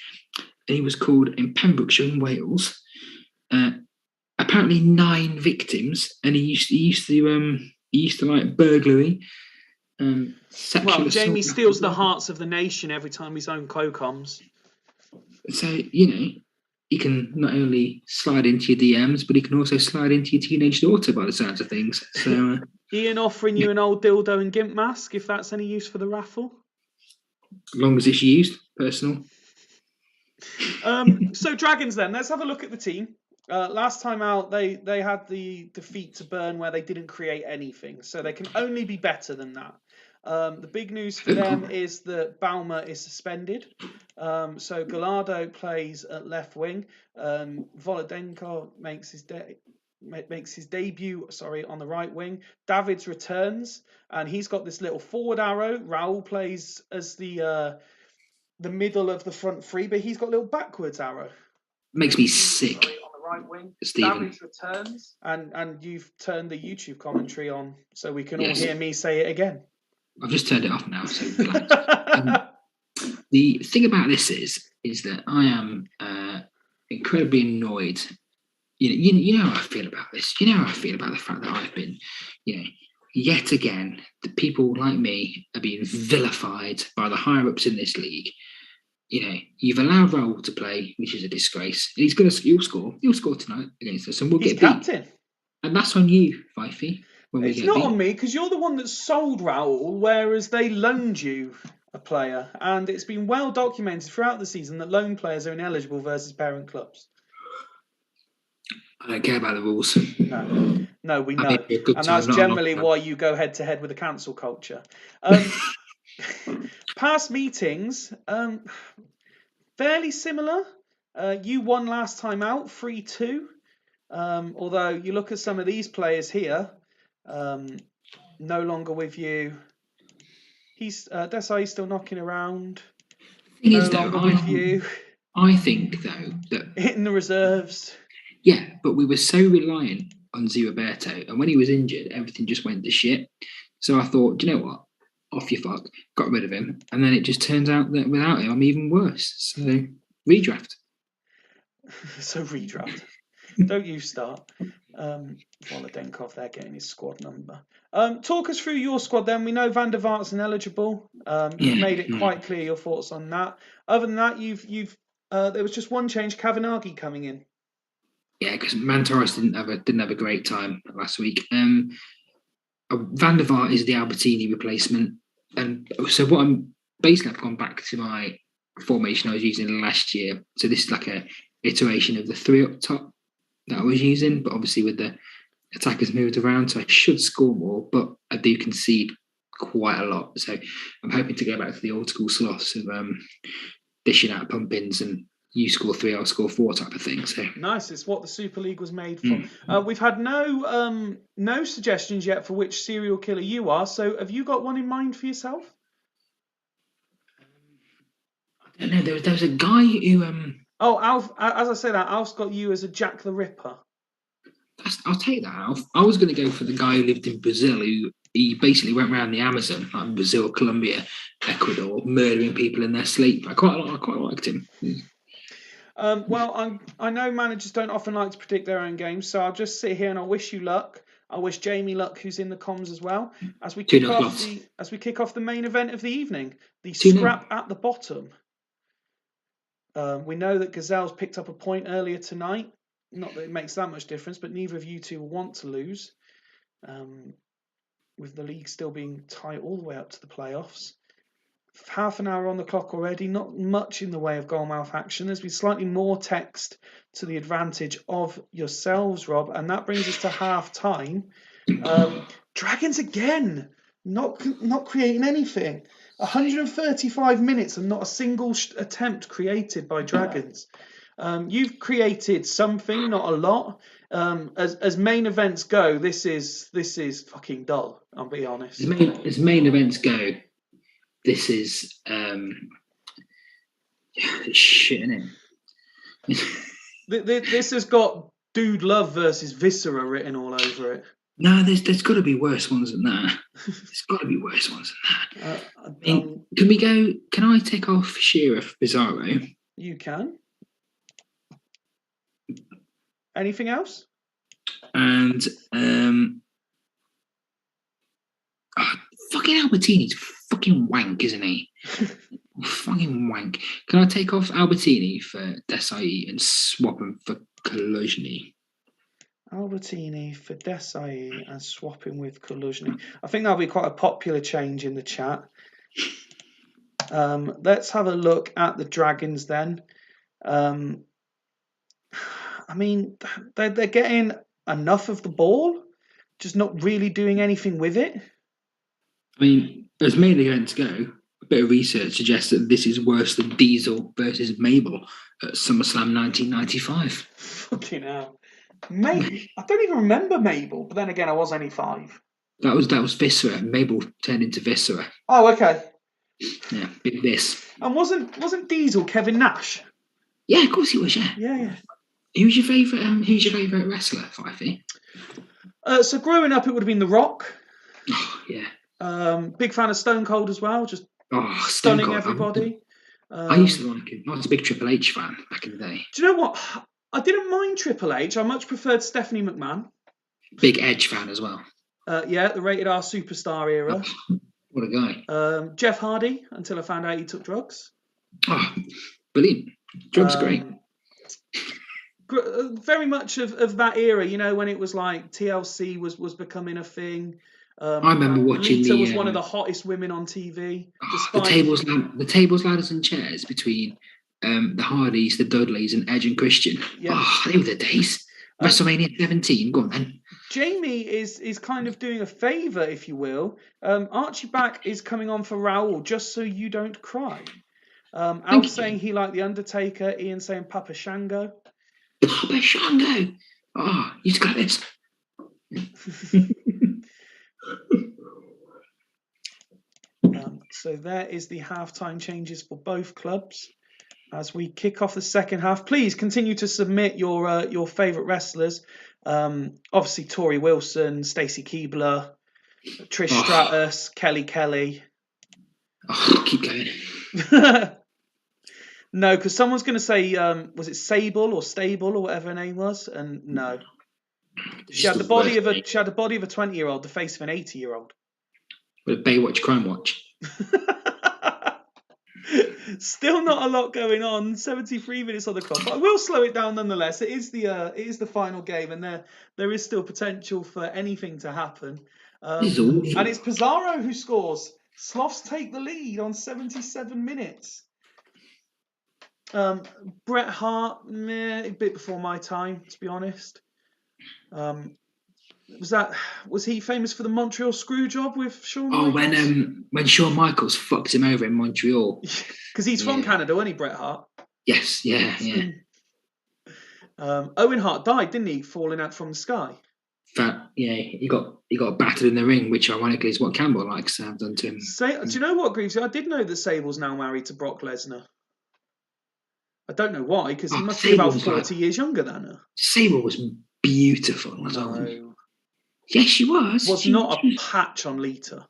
And he was called in Pembrokeshire in Wales. Apparently 9 victims, and he used to like burglary. Sexual Jamie steals the hearts of the nation every time his own co-coms. So, he can not only slide into your DMs, but he can also slide into your teenage daughter by the sounds of things. So, Ian offering you an old dildo and gimp mask, if that's any use for the raffle. As long as it's used, personal. So Dragons then, let's have a look at the team. Last time out, they had the defeat to Burn where they didn't create anything. So they can only be better than that. The big news for them is that Baumer is suspended. So Gallardo plays at left wing. Volodenko makes his debut on the right wing. Davids returns, and he's got this little forward arrow. Raul plays as the middle of the front three, but he's got a little backwards arrow. Makes me sick. On the right wing. Stephen. Davids returns, and you've turned the YouTube commentary on, so we can all hear me say it again. I've just turned it off now, so the thing about this is that I am incredibly annoyed. You know how I feel about this. You know how I feel about the fact that I've been, yet again, the people like me are being vilified by the higher ups in this league. You've allowed Raul to play, which is a disgrace. He'll score tonight against us, and we'll get captain. Beat. And that's on you, Fifey. It's not on me, because you're the one that sold Raul, whereas they loaned you a player, and it's been well documented throughout the season that loan players are ineligible versus parent clubs. I don't care about the rules. No, we know, and that's generally why you go head to head with the cancel culture. Past meetings, fairly similar. You won last time out, 3-2. Although you look at some of these players here, no longer with you. Desai's still knocking around. With you. I think though that hitting the reserves. Yeah, but we were so reliant on Ziraberto, and when he was injured, everything just went to shit. So I thought, do you know what? Off you fuck. Got rid of him, and then it just turns out that without him, I'm even worse. So redraft. So redraft. Don't you start. Volodenkov there getting his squad number. Talk us through your squad then. We know Van der Vaart's ineligible. You've made it quite clear your thoughts on that. Other than that, there was just one change, Kavanaghi coming in. Yeah, because Mantaros didn't have a great time last week. Van der Vaart is the Albertini replacement, and so what I've gone back to my formation I was using last year. So this is like a iteration of the 3 up top that I was using, but obviously with the attackers moved around, so I should score more, but I do concede quite a lot. So I'm hoping to go back to the old school sloths of dishing out pumpings and you score 3, I'll score 4 type of thing. So nice. It's what the Super League was made for. We've had no suggestions yet for which serial killer you are. So have you got one in mind for yourself? I don't know. There was a guy who. Oh, Alf. As I say that, Alf's got you as a Jack the Ripper. I'll take that, Alf. I was going to go for the guy who lived in Brazil, who he basically went around the Amazon, like Brazil, Colombia, Ecuador, murdering people in their sleep. I quite liked him. Well, I know managers don't often like to predict their own games, so I'll just sit here and I'll wish you luck. I wish Jamie luck, who's in the comms as well, as we kick off the main event of the evening, the scrap at the bottom. We know that Gazelle's picked up a point earlier tonight. Not that it makes that much difference, but neither of you two want to lose. With the league still being tight all the way up to the playoffs. Half an hour on the clock already, not much in the way of goalmouth action. There's been slightly more text to the advantage of yourselves, Rob, and that brings us to half time. Dragons again, not creating anything. 135 minutes and not a single attempt created by Dragons. You've created something, not a lot. As main events go, this is fucking dull. I'll be honest. As main events go, this is shit, isn't it? This has got Dude Love versus Viscera written all over it. No, there's got to be worse ones than that. There's got to be worse ones than that. Can we go? Can I take off Shearer for Bizarro? You can. Anything else? And fucking Albertini's fucking wank, isn't he? Fucking wank. Can I take off Albertini for Desai and swap him for Kaluzhny? Albertini for Desai and swap him with Kaluzhny. I think that'll be quite a popular change in the chat. Let's have a look at the Dragons then. I mean, they're getting enough of the ball, just not really doing anything with it. I mean, as main events go, a bit of research suggests that this is worse than Diesel versus Mabel at SummerSlam 1995. Fucking hell. Mabel? I don't even remember Mabel, but then again, I was only 5. That was Viscera. Mabel turned into Viscera. Oh, okay. Yeah, big Vis. And wasn't Diesel Kevin Nash? Yeah, of course he was. Yeah. Yeah. Who's your favourite wrestler, Fifey? So growing up, it would have been The Rock. Oh, yeah. Big fan of Stone Cold as well, just stunning everybody. I used to like him. I was a big Triple H fan back in the day. Do you know what? I didn't mind Triple H. I much preferred Stephanie McMahon. Big Edge fan as well. Yeah, the Rated R Superstar era. What a guy. Jeff Hardy, until I found out he took drugs. Oh, brilliant. Drugs are great. Very much of that era, you know, when it was like TLC was becoming a thing. I remember watching Lita was one of the hottest women on TV. The tables, ladders, and chairs between the Hardys, the Dudleys, and Edge and Christian. Yeah. Oh, they were the days. WrestleMania 17. Go on then. Jamie is kind of doing a favour, if you will. Archie Back is coming on for Raoul, just so you don't cry. Al saying he liked The Undertaker. Ian saying Papa Shango. Papa Shango. Oh, he's got this. So there is the halftime changes for both clubs. As we kick off the second half, please continue to submit your favourite wrestlers. Obviously, Tori Wilson, Stacey Keibler, Trish Stratus, Kelly. Oh, keep going. No, because someone's going to say, was it Sable or Stable or whatever her name was? And no, she had the body of a 20-year-old, the face of an 80-year-old. With Baywatch Crime Watch. Still not a lot going on. 73 minutes on the clock, but I will slow it down nonetheless. It is the final game, and there is still potential for anything to happen. And it's Pizarro who scores. Sloths take the lead on 77 minutes. Bret Hart, a bit before my time, to be honest. Was he famous for the Montreal screw job with Shawn Michaels? When Shawn Michaels fucked him over in Montreal. Because he's from Canada, wasn't he, Bret Hart? Yes, yeah. Owen Hart died, didn't he, falling out from the sky? He got battered in the ring, which ironically is what Campbell likes to have done to him. Do you know what, Greaves? I did know that Sable's now married to Brock Lesnar. I don't know why, because he must be about 40 years younger than her. Sable was beautiful. No. Yes, she was. Was not a patch on Lita.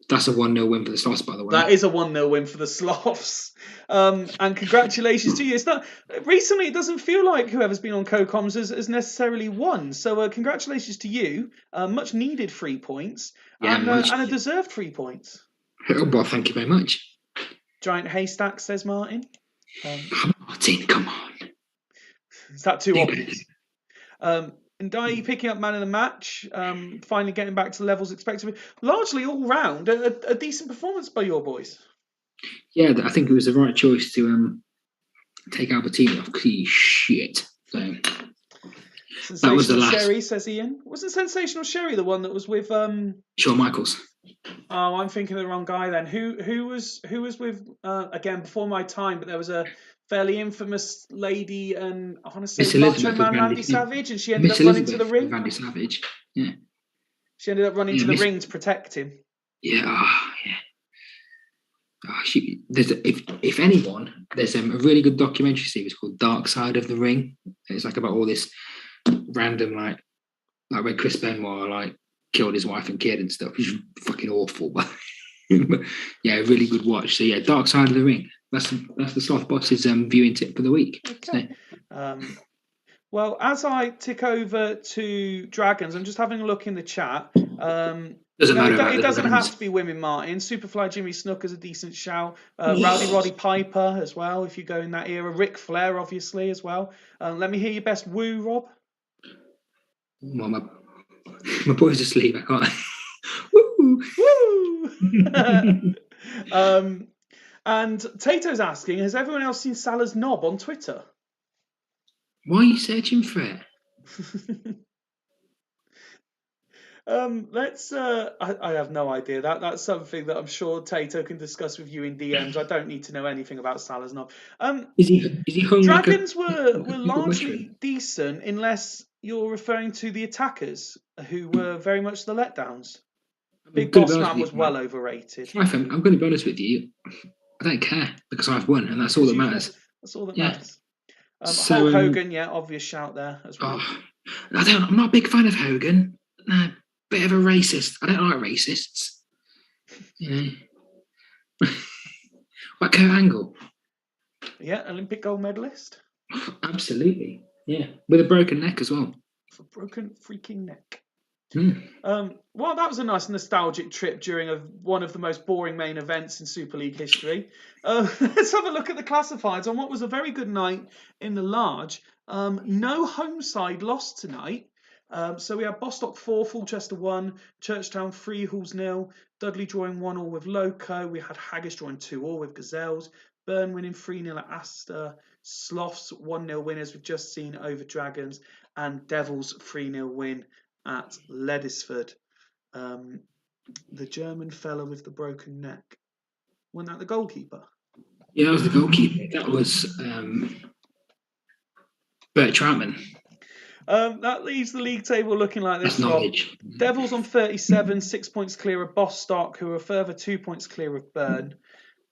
That's a 1-0 win for the Sloths, by the way. That is a 1-0 win for the Sloths. And congratulations to you. Recently, it doesn't feel like whoever's been on co-coms has necessarily won. So congratulations to you. Much needed 3 points. And a deserved 3 points. Oh, well, thank you very much. Giant haystack, says Martin. Martin, come on. Is that too obvious? And Dai picking up man of the match, finally getting back to levels expected. Largely all round, a decent performance by your boys. Yeah, I think it was the right choice to take Albertini off because he's shit. So that was the last. Sherry, says Ian. Wasn't Sensational Sherry the one that was with Shawn Michaels? Oh, I'm thinking of the wrong guy then. Who was with again before my time, but there was a fairly infamous lady, and I want to say Macho Man Randy Savage, and she ended up running to the ring. Randy Savage, yeah. She ended up running to the ring to protect him. Yeah, if anyone, there's a really good documentary series called Dark Side of the Ring. It's like about all this random like when Chris Benoit killed his wife and kid and stuff. He's fucking awful, but yeah, really good watch. So yeah, Dark Side of the Ring. That's the Sloth Boss's viewing tip for the week. Okay. Well, as I tick over to Dragons, I'm just having a look in the chat. It doesn't have to be women, Martin. Superfly Jimmy Snooker's a decent shout. Rowdy Roddy Piper as well, if you go in that era. Ric Flair, obviously, as well. Let me hear your best woo, Rob. Well, my boy's asleep. I can't. Woo! And Tato's asking, has everyone else seen Salah's knob on Twitter? Why are you searching for it? I have no idea. That's something that I'm sure Tato can discuss with you in DMs. I don't need to know anything about Salah's knob. Is he hung Dragons were largely decent, unless you're referring to the attackers, who were very much the letdowns. Big Boss Man was well overrated. I'm going to be honest with you. I don't care because I've won, and that's all that matters. That's all that matters. Hulk Hogan, obvious shout there as well. I'm not a big fan of Hogan. No, bit of a racist. I don't like racists. You know. Like Kurt Angle. Yeah, Olympic gold medalist. Absolutely. Yeah, with a broken neck as well. A broken freaking neck. Mm. Well, that was a nice nostalgic trip during one of the most boring main events in Super League history. Let's have a look at the classifieds on what was a very good night in the large. No home side lost tonight. So we had Bostock 4, Fulchester 1, Churchtown 3, Halls 0, Dudley drawing 1-1 with Loco. We had Haggis drawing 2-2 with Gazelles, Burn winning 3-0 at Astor, Sloths 1-0 winners we've just seen over Dragons, and Devils 3-0 win at Ledisford. The German fella with the broken neck. Wasn't that the goalkeeper? Yeah, that was the goalkeeper. That was Bert Troutman. That leaves the league table looking like this. Devils on 37, 6 points clear of Bostock, who are a further 2 points clear of Burn.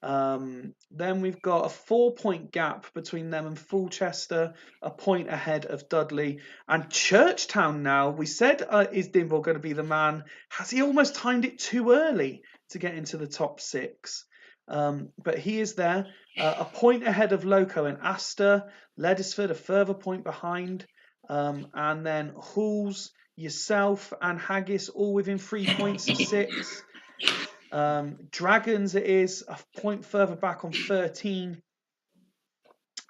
Then we've got a 4-point gap between them and Fulchester, a point ahead of Dudley. And Churchtown now, we said, is Dimble going to be the man? Has he almost timed it too early to get into the top 6? But he is there. A point ahead of Loco and Astor. Ledisford a further point behind. And then Halls, yourself and Haggis all within 3 points of 6. Dragons it is a point further back on 13.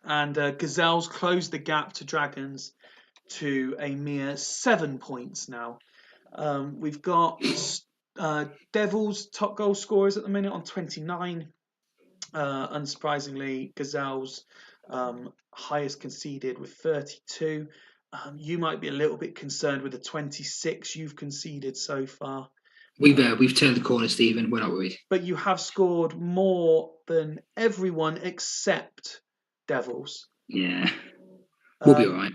And Gazelles closed the gap to Dragons to a mere 7 points now. We've got Devils top goal scorers at the minute on 29. Unsurprisingly, Gazelles highest conceded with 32. You might be a little bit concerned with the 26 you've conceded so far. We've turned the corner, Stephen. We're not worried. But you have scored more than everyone except Devils. Yeah, we'll be all right.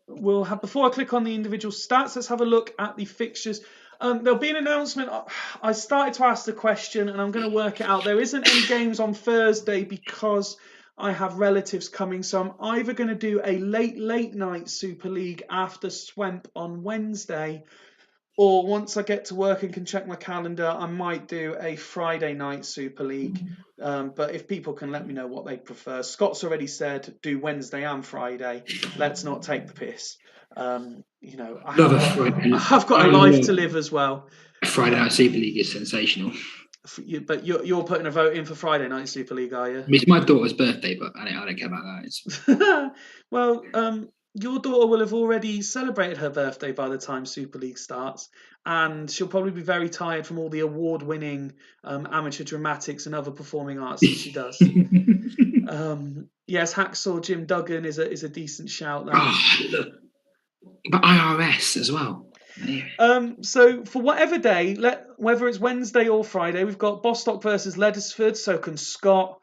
We'll have, before I click on the individual stats, let's have a look at the fixtures. There'll be an announcement. I started to ask the question and I'm going to work it out. There isn't any games on Thursday because I have relatives coming. So I'm either going to do a late night Super League after Swemp on Wednesday, or once I get to work and can check my calendar, I might do a Friday night Super League. But if people can let me know what they prefer. Scott's already said do Wednesday and Friday. Let's not take the piss. You know, I have got a life to live as well. Friday night Super League is sensational. But you're putting a vote in for Friday night Super League, are you? It's my daughter's birthday, but I don't care about that. Well, your daughter will have already celebrated her birthday by the time Super League starts, and she'll probably be very tired from all the award-winning amateur dramatics and other performing arts that she does. Yes, Hacksaw Jim Duggan is a decent shout there. But IRS as well. So for whatever day, whether it's Wednesday or Friday, we've got Bostock versus Ledisford. So can Scott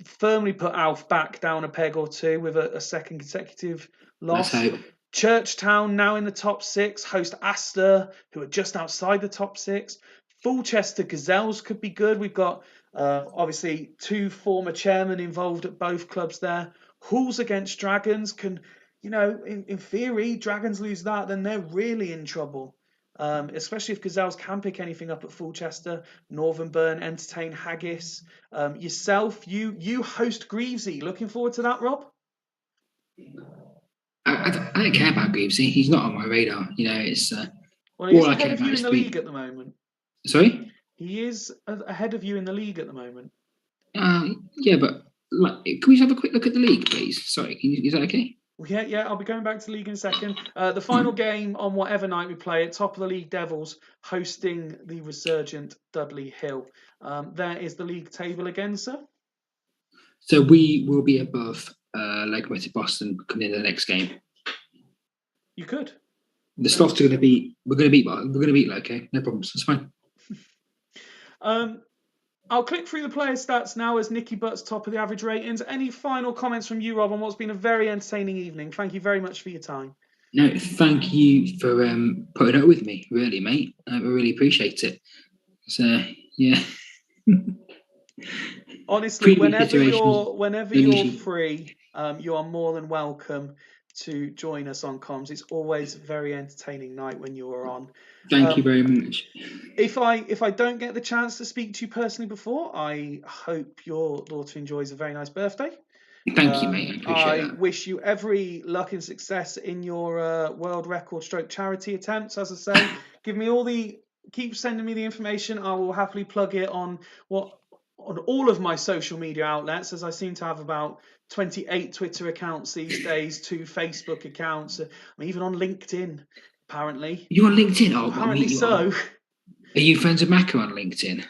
firmly put Alf back down a peg or two with a second consecutive loss. Churchtown now in the top 6, host Astor, who are just outside the top 6. Fulchester Gazelles could be good. We've got obviously 2 former chairmen involved at both clubs there. Halls against Dragons can, you know, in theory, Dragons lose that, then they're really in trouble. Especially if Gazelles can pick anything up at Fulchester. Northern Burn entertain Haggis. Yourself, you host Greavesy. Looking forward to that, Rob? I don't care about Greavesy. He's not on my radar. You know, it's well, he's ahead of you in the league at the moment. Sorry? He is ahead of you in the league at the moment. Yeah, but can we have a quick look at the league, please? Sorry, is that okay? Yeah, I'll be going back to the league in a second. The final game on whatever night we play it, top of the league Devils hosting the resurgent Dudley Hill. There is the league table again, sir. So we will be above Locomotive Boston coming in the next game. You could. The Sloths are going to beat. We're going to beat Loco. No problems. That's fine. I'll click through the player stats now as Nicky Butt's top of the average ratings. Any final comments from you, Rob, on what's been a very entertaining evening? Thank you very much for your time. No, thank you for putting up with me, really, mate. I really appreciate it. So, yeah. Honestly, whenever you're free, you are more than welcome to join us on comms. It's always a very entertaining night when you are on. Thank you very much. If I don't get the chance to speak to you personally before, I hope your daughter enjoys a very nice birthday. Thank you, mate. I appreciate that. I wish you every luck and success in your world record stroke charity attempts. As I say, keep sending me the information. I will happily plug it on all of my social media outlets, as I seem to have about 28 Twitter accounts these days, 2 Facebook accounts. I'm even on LinkedIn, apparently. You're on LinkedIn? Oh, apparently so. Are you friends with Macca on LinkedIn?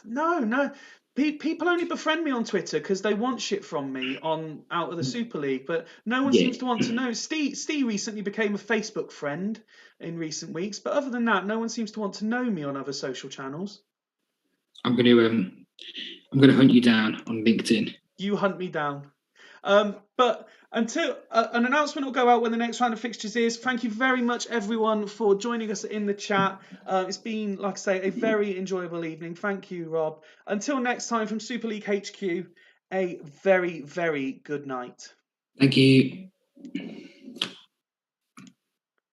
No. People only befriend me on Twitter because they want shit from me out of the Super League, but no one seems to want to know. Steve recently became a Facebook friend in recent weeks, but other than that, no one seems to want to know me on other social channels. I'm going to hunt you down on LinkedIn. You hunt me down. But until an announcement will go out when the next round of fixtures is. Thank you very much, everyone, for joining us in the chat. It's been, like I say, a very enjoyable evening. Thank you, Rob. Until next time from Super League HQ, a very, very good night. Thank you.